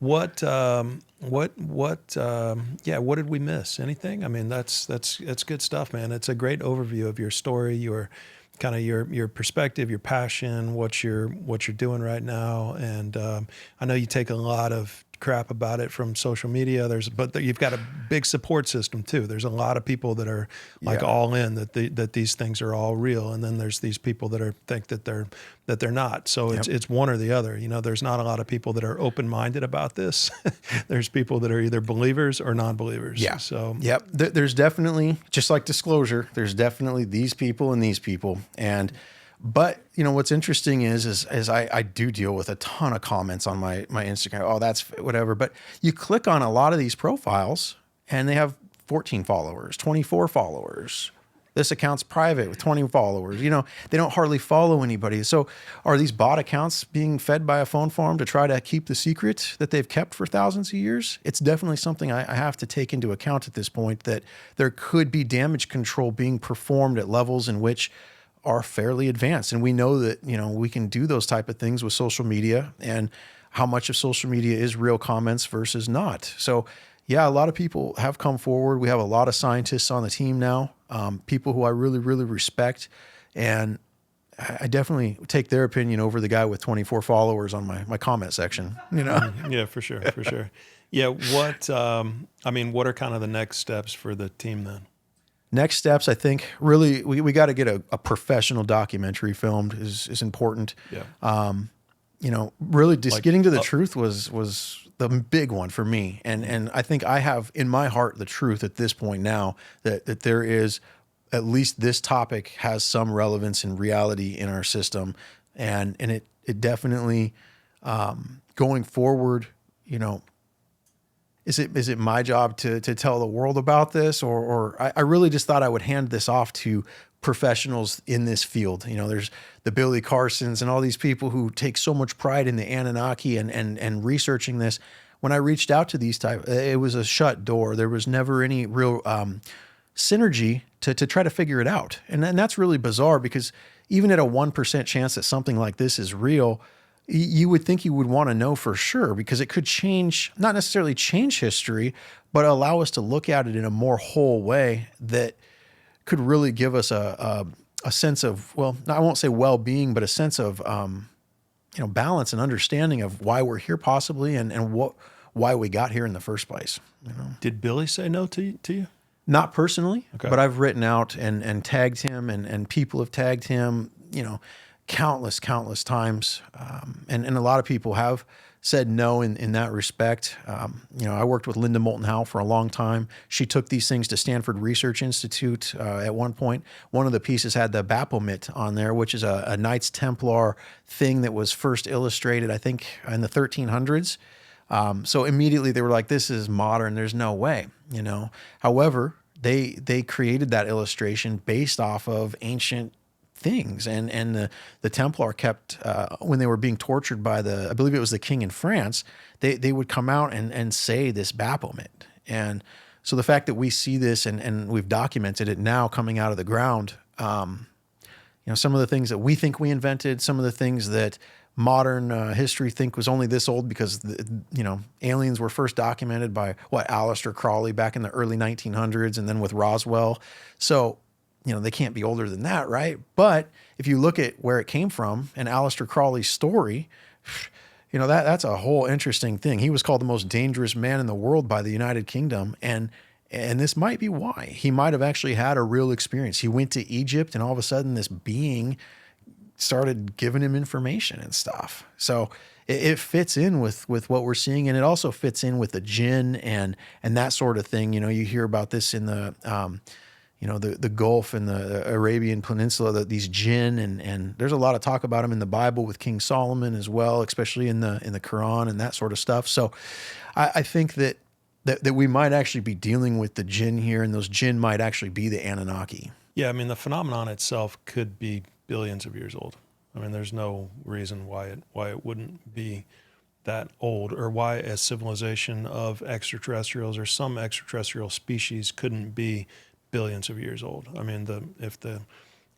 But what did we miss? Anything? I mean, that's good stuff, man. It's a great overview of your story, your kind of your perspective, your passion, what you're doing right now. And I know you take a lot of crap about it from social media. But you've got a big support system too. There's a lot of people that are like all in that these things are all real, and then there's these people that think that they're not. So it's one or the other. There's not a lot of people that are open-minded about this. There's people that are either believers or non-believers. Yeah. So there's definitely, just like disclosure, there's definitely these people and these people. But what's interesting is I do deal with a ton of comments on my Instagram. Oh, that's whatever. But you click on a lot of these profiles and they have 14 followers, 24 followers. This account's private with 20 followers. They don't hardly follow anybody. So are these bot accounts being fed by a phone farm to try to keep the secret that they've kept for thousands of years? It's definitely something I have to take into account at this point, that there could be damage control being performed at levels in which are fairly advanced. And we know that, we can do those type of things with social media, and how much of social media is real comments versus not. So yeah, a lot of people have come forward. We have a lot of scientists on the team now, people who I really, really respect. And I definitely take their opinion over the guy with 24 followers on my comment section, Yeah, for sure. Yeah. What are kind of the next steps for the team then? Next steps, I think, really, we got to get a professional documentary filmed is important. Yeah. Really just getting to the truth was the big one for me. And I think I have in my heart the truth at this point now that there is, at least this topic has some relevance and reality in our system. And it definitely, going forward, is it my job to tell the world about this, or I really just thought I would hand this off to professionals in this field. There's the Billy Carsons and all these people who take so much pride in the Anunnaki and researching this. When I reached out to these it was a shut door. There was never any real synergy to try to figure it out. And that's really bizarre, because even at a 1% chance that something like this is real, you would think you would want to know for sure, because it could change, not necessarily change history, but allow us to look at it in a more whole way that could really give us a sense of, well, I won't say well-being, but a sense of, balance and understanding of why we're here possibly, and why we got here in the first place. Did Billy say no to you? Not personally, okay, but I've written out and tagged him, and people have tagged him, countless times. And a lot of people have said no in that respect. I worked with Linda Moulton Howe for a long time. She took these things to Stanford Research Institute at one point. One of the pieces had the Baphomet on there, which is a Knights Templar thing that was first illustrated, I think, in the 1300s. So immediately they were like, this is modern. There's no way, you know. However, they created that illustration based off of ancient things. And the Templar kept, when they were being tortured by I believe it was the king in France, they would come out and say this Baphomet. And so the fact that we see this and we've documented it now coming out of the ground, you know, some of the things that we think we invented, some of the things that modern history think was only this old because, you know, aliens were first documented by, Aleister Crowley back in the early 1900s and then with Roswell. So, you know, they can't be older than that, right? But if you look at where it came from and Aleister Crowley's story, you know, that's a whole interesting thing. He was called the most dangerous man in the world by the United Kingdom. And this might be why. He might have actually had a real experience. He went to Egypt and all of a sudden this being started giving him information and stuff. So it fits in with what we're seeing. And it also fits in with the jinn and that sort of thing. You know, you hear about this in the, you know, the Gulf and the Arabian Peninsula, that these jinn and there's a lot of talk about them in the Bible with King Solomon as well, especially in the Quran and that sort of stuff. So I think that we might actually be dealing with the jinn here, and those jinn might actually be the Anunnaki. Yeah, I mean, the phenomenon itself could be billions of years old. I mean, there's no reason why it wouldn't be that old, or why a civilization of extraterrestrials or some extraterrestrial species couldn't be billions of years old. I mean,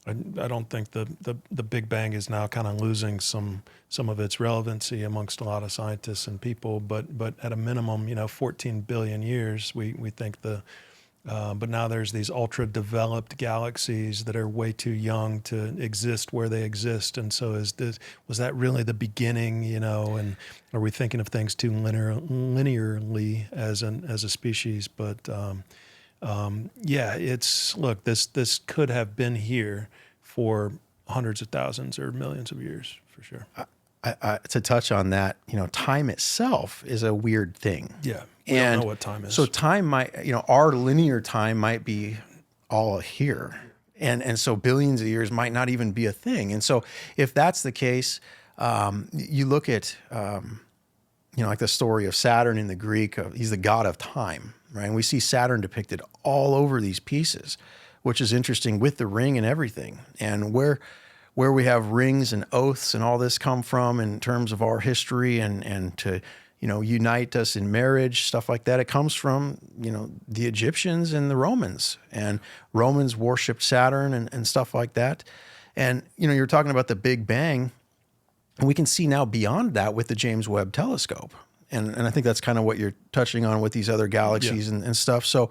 I don't think the Big Bang is now kind of losing some of its relevancy amongst a lot of scientists and people, but at a minimum, you know, 14 billion years, we think but now there's these ultra developed galaxies that are way too young to exist where they exist. And so was that really the beginning, you know, and are we thinking of things too linearly as a species? But, yeah, look, this could have been here for hundreds of thousands or millions of years for sure. To touch on that, you know, time itself is a weird thing. Yeah. We don't know what time is. So time might, you know, our linear time might be all here. And so billions of years might not even be a thing. And so if that's the case, you look at, you know, like the story of Saturn in the Greek, he's the god of time, right? And we see Saturn depicted all over these pieces, which is interesting with the ring and everything. And where we have rings and oaths and all this come from in terms of our history and to, you know, unite us in marriage, stuff like that. It comes from, you know, the Egyptians and the Romans, and Romans worshiped Saturn and stuff like that. And, you know, you're talking about the Big Bang, and we can see now beyond that with the James Webb Telescope. And I think that's kind of what you're touching on with these other galaxies and stuff. So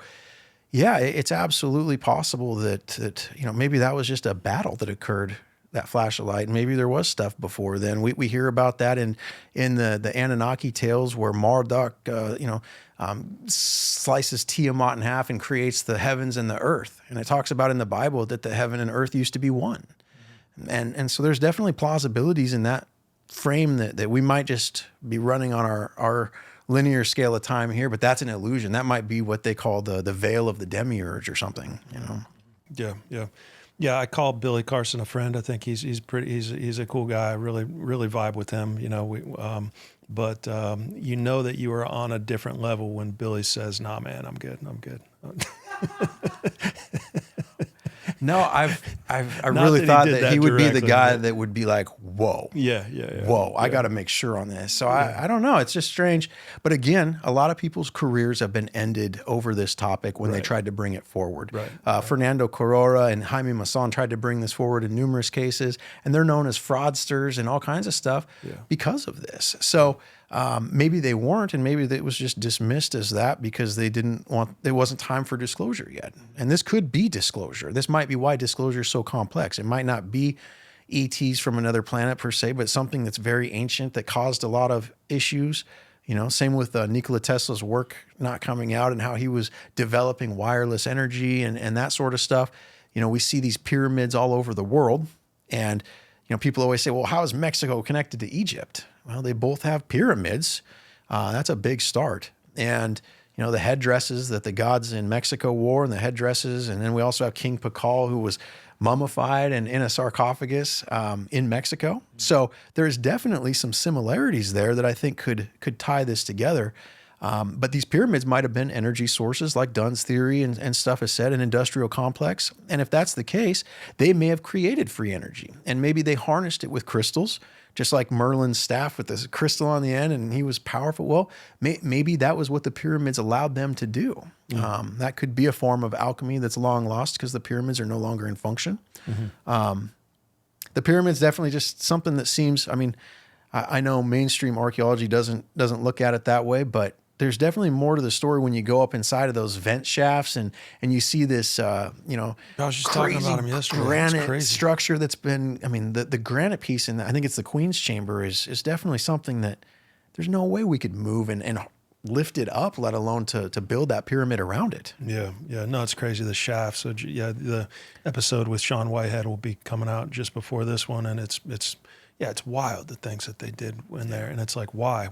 yeah, it's absolutely possible that, you know, maybe that was just a battle that occurred, that flash of light. Maybe there was stuff before then. We hear about that in the Anunnaki tales where Marduk, you know, slices Tiamat in half and creates the heavens and the earth. And it talks about in the Bible that the heaven and earth used to be one. And so there's definitely plausibilities in that frame that we might just be running on our linear scale of time here, but that's an illusion. That might be what they call the veil of the demiurge or something, you know? Yeah, I call Billy Carson a friend. I think he's a cool guy. I really vibe with him. You know, but you know that you are on a different level when Billy says, "Nah, man, I'm good. No, I really thought that he would be the guy that would be like, whoa. Yeah. Whoa, I got to make sure on this. So I don't know. It's just strange. But again, a lot of people's careers have been ended over this topic when they tried to bring it forward. Fernando Corora and Jaime Maussan tried to bring this forward in numerous cases, and they're known as fraudsters and all kinds of stuff because of this. So maybe they weren't, and maybe it was just dismissed as that because it wasn't time for disclosure yet. And this could be disclosure. This might be why disclosure is so complex. It might not be ETs from another planet per se, but something that's very ancient that caused a lot of issues. You know, same with Nikola Tesla's work not coming out and how he was developing wireless energy and that sort of stuff. You know, we see these pyramids all over the world, and you know, people always say, well, how is Mexico connected to Egypt? Well, they both have pyramids. That's a big start. And, the headdresses that the gods in Mexico wore and the headdresses. And then we also have King Pakal, who was mummified and in a sarcophagus in Mexico. So there's definitely some similarities there that I think could tie this together. But these pyramids might have been energy sources like Dunn's theory and stuff has said, an industrial complex. And if that's the case, they may have created free energy. And maybe they harnessed it with crystals, just like Merlin's staff with this crystal on the end, and he was powerful. Well, maybe that was what the pyramids allowed them to do. That could be a form of alchemy that's long lost because the pyramids are no longer in function. The pyramids definitely just something that seems, I know mainstream archaeology doesn't look at it that way, but there's definitely more to the story when you go up inside of those vent shafts and you see this, I was just crazy talking about him yesterday. granite structure that's been, the granite piece in, I think it's the Queen's Chamber is definitely something that there's no way we could move and lift it up, let alone to build that pyramid around it. Yeah. No, it's crazy. The shaft. So yeah, the episode with Sean Whitehead will be coming out just before this one, and it's wild the things that they did in there, and it's like why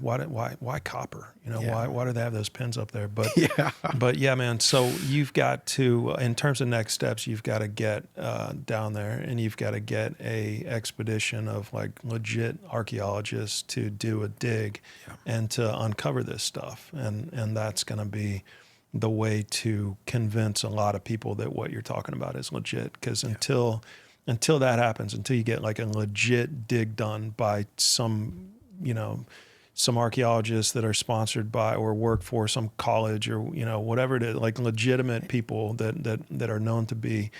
copper? Why do they have those pins up there? But but yeah, man. So you've got to, in terms of next steps, you've got to get down there, and you've got to get a expedition of like legit archaeologists to do a dig and to uncover this stuff, and that's going to be the way to convince a lot of people that what you're talking about is legit. Because until that happens, until you get like a legit dig done by some archaeologists that are sponsored by or work for some college or, whatever it is, like legitimate people that are known to be,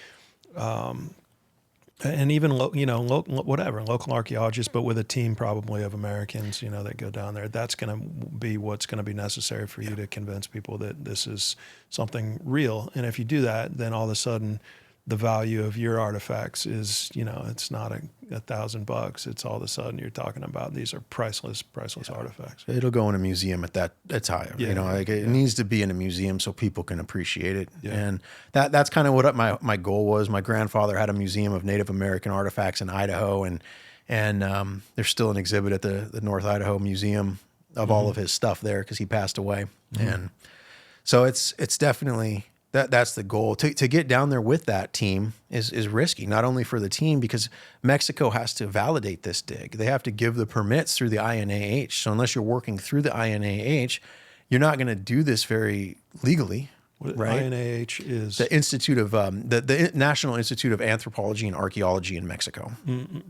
and even, local archaeologists, but with a team probably of Americans, that go down there. That's going to be what's going to be necessary for you to convince people that this is something real. And if you do that, then all of a sudden, the value of your artifacts is, it's not $1,000. It's all of a sudden you're talking about these are priceless artifacts. It'll go in a museum at that's high. It needs to be in a museum so people can appreciate it. Yeah. And that's kind of what my goal was. My grandfather had a museum of Native American artifacts in Idaho, and there's still an exhibit at the North Idaho Museum of all of his stuff there because he passed away. And so it's definitely. That's the goal. To get down there with that team is risky, not only for the team, because Mexico has to validate this dig. They have to give the permits through the INAH. So unless you're working through the INAH, you're not going to do this very legally, right? INAH is? The Institute of, the National Institute of Anthropology and Archaeology in Mexico.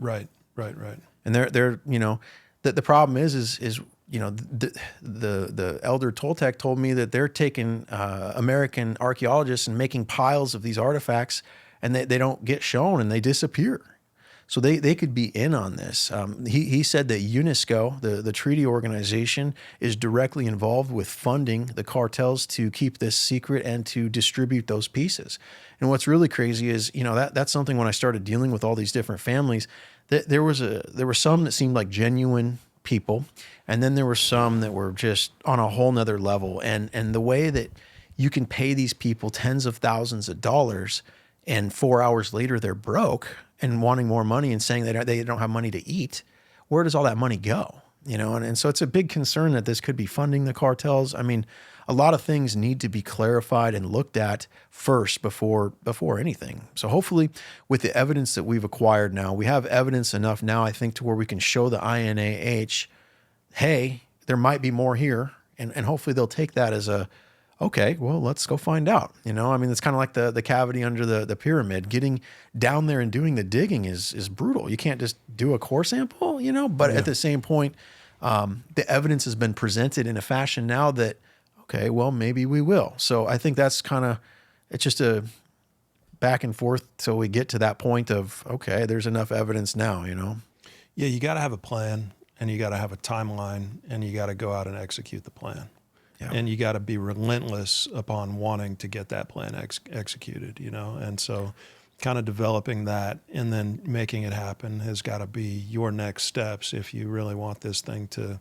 Right. And they're the problem is the elder Toltec told me that they're taking American archaeologists and making piles of these artifacts, and they don't get shown and they disappear. So they could be in on this. He said that UNESCO, the treaty organization, is directly involved with funding the cartels to keep this secret and to distribute those pieces. And what's really crazy is, that's something when I started dealing with all these different families, that there were some that seemed like genuine people, and then there were some that were just on a whole nother level. And the way that you can pay these people tens of thousands of dollars, and 4 hours later they're broke and wanting more money and saying they don't have money to eat, where does all that money go? And so it's a big concern that this could be funding the cartels. A lot of things need to be clarified and looked at first before anything. So hopefully with the evidence that we've acquired now, we have evidence enough now, I think, to where we can show the INAH, hey, there might be more here. And hopefully they'll take that as okay, well, let's go find out. It's kind of like the cavity under the pyramid. Getting down there and doing the digging is brutal. You can't just do a core sample, but at the same point, the evidence has been presented in a fashion now that, okay, well, maybe we will. So I think that's it's just a back and forth till we get to that point of, okay, there's enough evidence now, Yeah, you got to have a plan, and you got to have a timeline, and you got to go out and execute the plan. Yeah. And you got to be relentless upon wanting to get that plan executed, And so kind of developing that and then making it happen has got to be your next steps if you really want this thing to,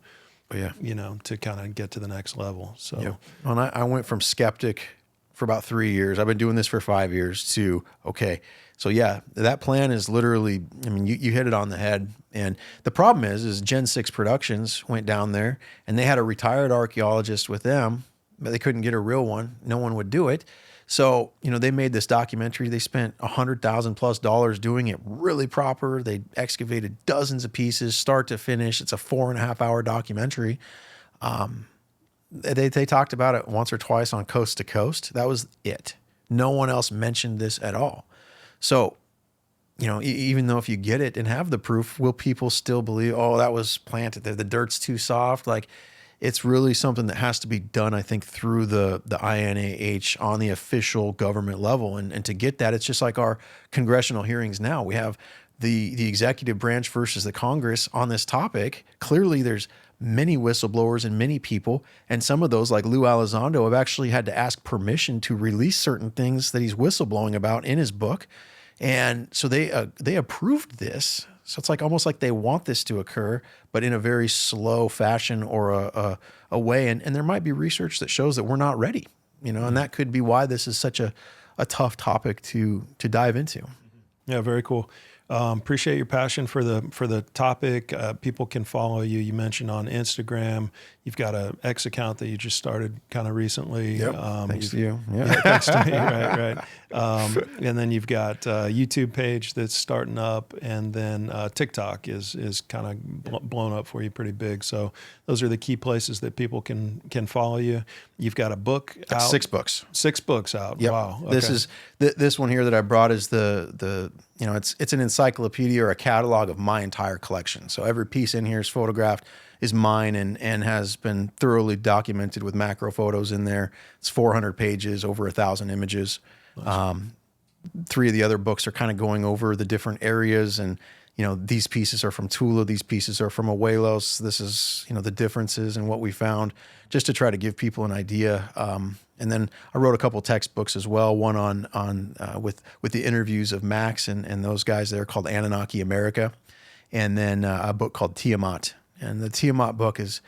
to kind of get to the next level. So Well, I went from skeptic for about 3 years. I've been doing this for 5 years to, okay. So that plan is literally, you hit it on the head. And the problem is Gen 6 Productions went down there and they had a retired archaeologist with them but they couldn't get a real one. No one would do it. So, they made this documentary. They spent $100,000+ doing it really proper. They excavated dozens of pieces, start to finish. It's a 4.5-hour documentary. They talked about it once or twice on Coast to Coast. That was it. No one else mentioned this at all. So, even though if you get it and have the proof, will people still believe, oh, that was planted there, the dirt's too soft? Like, it's really something that has to be done, I think, through the INAH on the official government level. And to get that, it's just like our congressional hearings now. We have the executive branch versus the Congress on this topic. Clearly, there's many whistleblowers and many people, and some of those, like Lou Elizondo, have actually had to ask permission to release certain things that he's whistleblowing about in his book. And so they approved this. So it's like almost like they want this to occur, but in a very slow fashion or a way. And there might be research that shows that we're not ready, and that could be why this is such a tough topic to dive into. Yeah, very cool. Appreciate your passion for the topic. People can follow you. You mentioned on Instagram. You've got an X account that you just started kind of recently. Yep. Thanks to you. Yeah. Yeah, thanks to me. Right. And then you've got a YouTube page that's starting up, and then TikTok is kind of blown up for you pretty big. So those are the key places that people can follow you. You've got a book out. 6 books. 6 books out. Yep. Wow. Okay. This is this one here that I brought is it's an encyclopedia or a catalog of my entire collection. So every piece in here is photographed, is mine, and has been thoroughly documented with macro photos in there. It's 400 pages, over 1,000 images. Nice. 3 of the other books are kind of going over the different areas, and these pieces are from Tula, these pieces are from Abuelos. This is the differences in what we found, just to try to give people an idea. And then I wrote a couple textbooks as well. One on with the interviews of Max and those guys there, called Anunnaki America, and then a book called Tiamat. And the Tiamat book is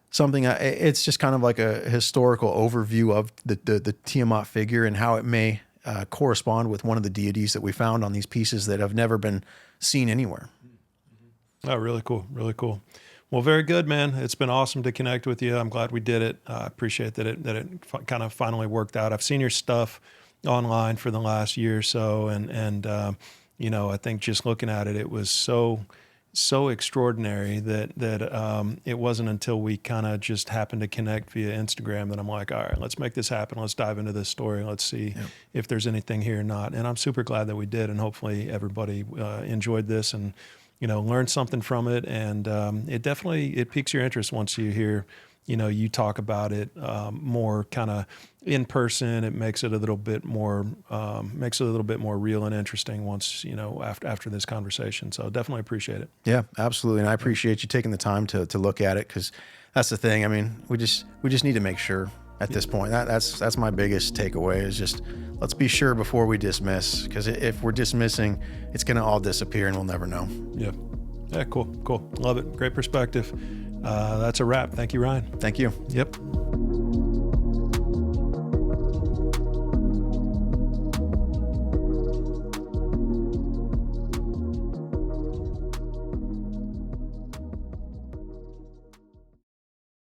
something. It's just kind of like a historical overview of the Tiamat figure and how it may correspond with one of the deities that we found on these pieces that have never been seen anywhere. Oh, really cool. Really cool. Well, very good, man. It's been awesome to connect with you. I'm glad we did it. I appreciate that it kind of finally worked out. I've seen your stuff online for the last year or so, and I think just looking at it, it was so extraordinary that it wasn't until we kind of just happened to connect via Instagram that I'm like, all right, let's make this happen. Let's dive into this story. Let's see if there's anything here or not. And I'm super glad that we did, and hopefully everybody enjoyed this and learned something from it. And it piques your interest once you hear you talk about it more kind of in person. It makes it a little bit more real and interesting once after this conversation. So definitely appreciate it. Yeah, absolutely, and I appreciate you taking the time to look at it, because that's the thing. I mean, we just need to make sure at this point. That's my biggest takeaway, is just let's be sure before we dismiss, because if we're dismissing, it's going to all disappear and we'll never know. Yeah. Yeah. Cool. Love it. Great perspective. That's a wrap. Thank you, Ryan. Thank you. Yep.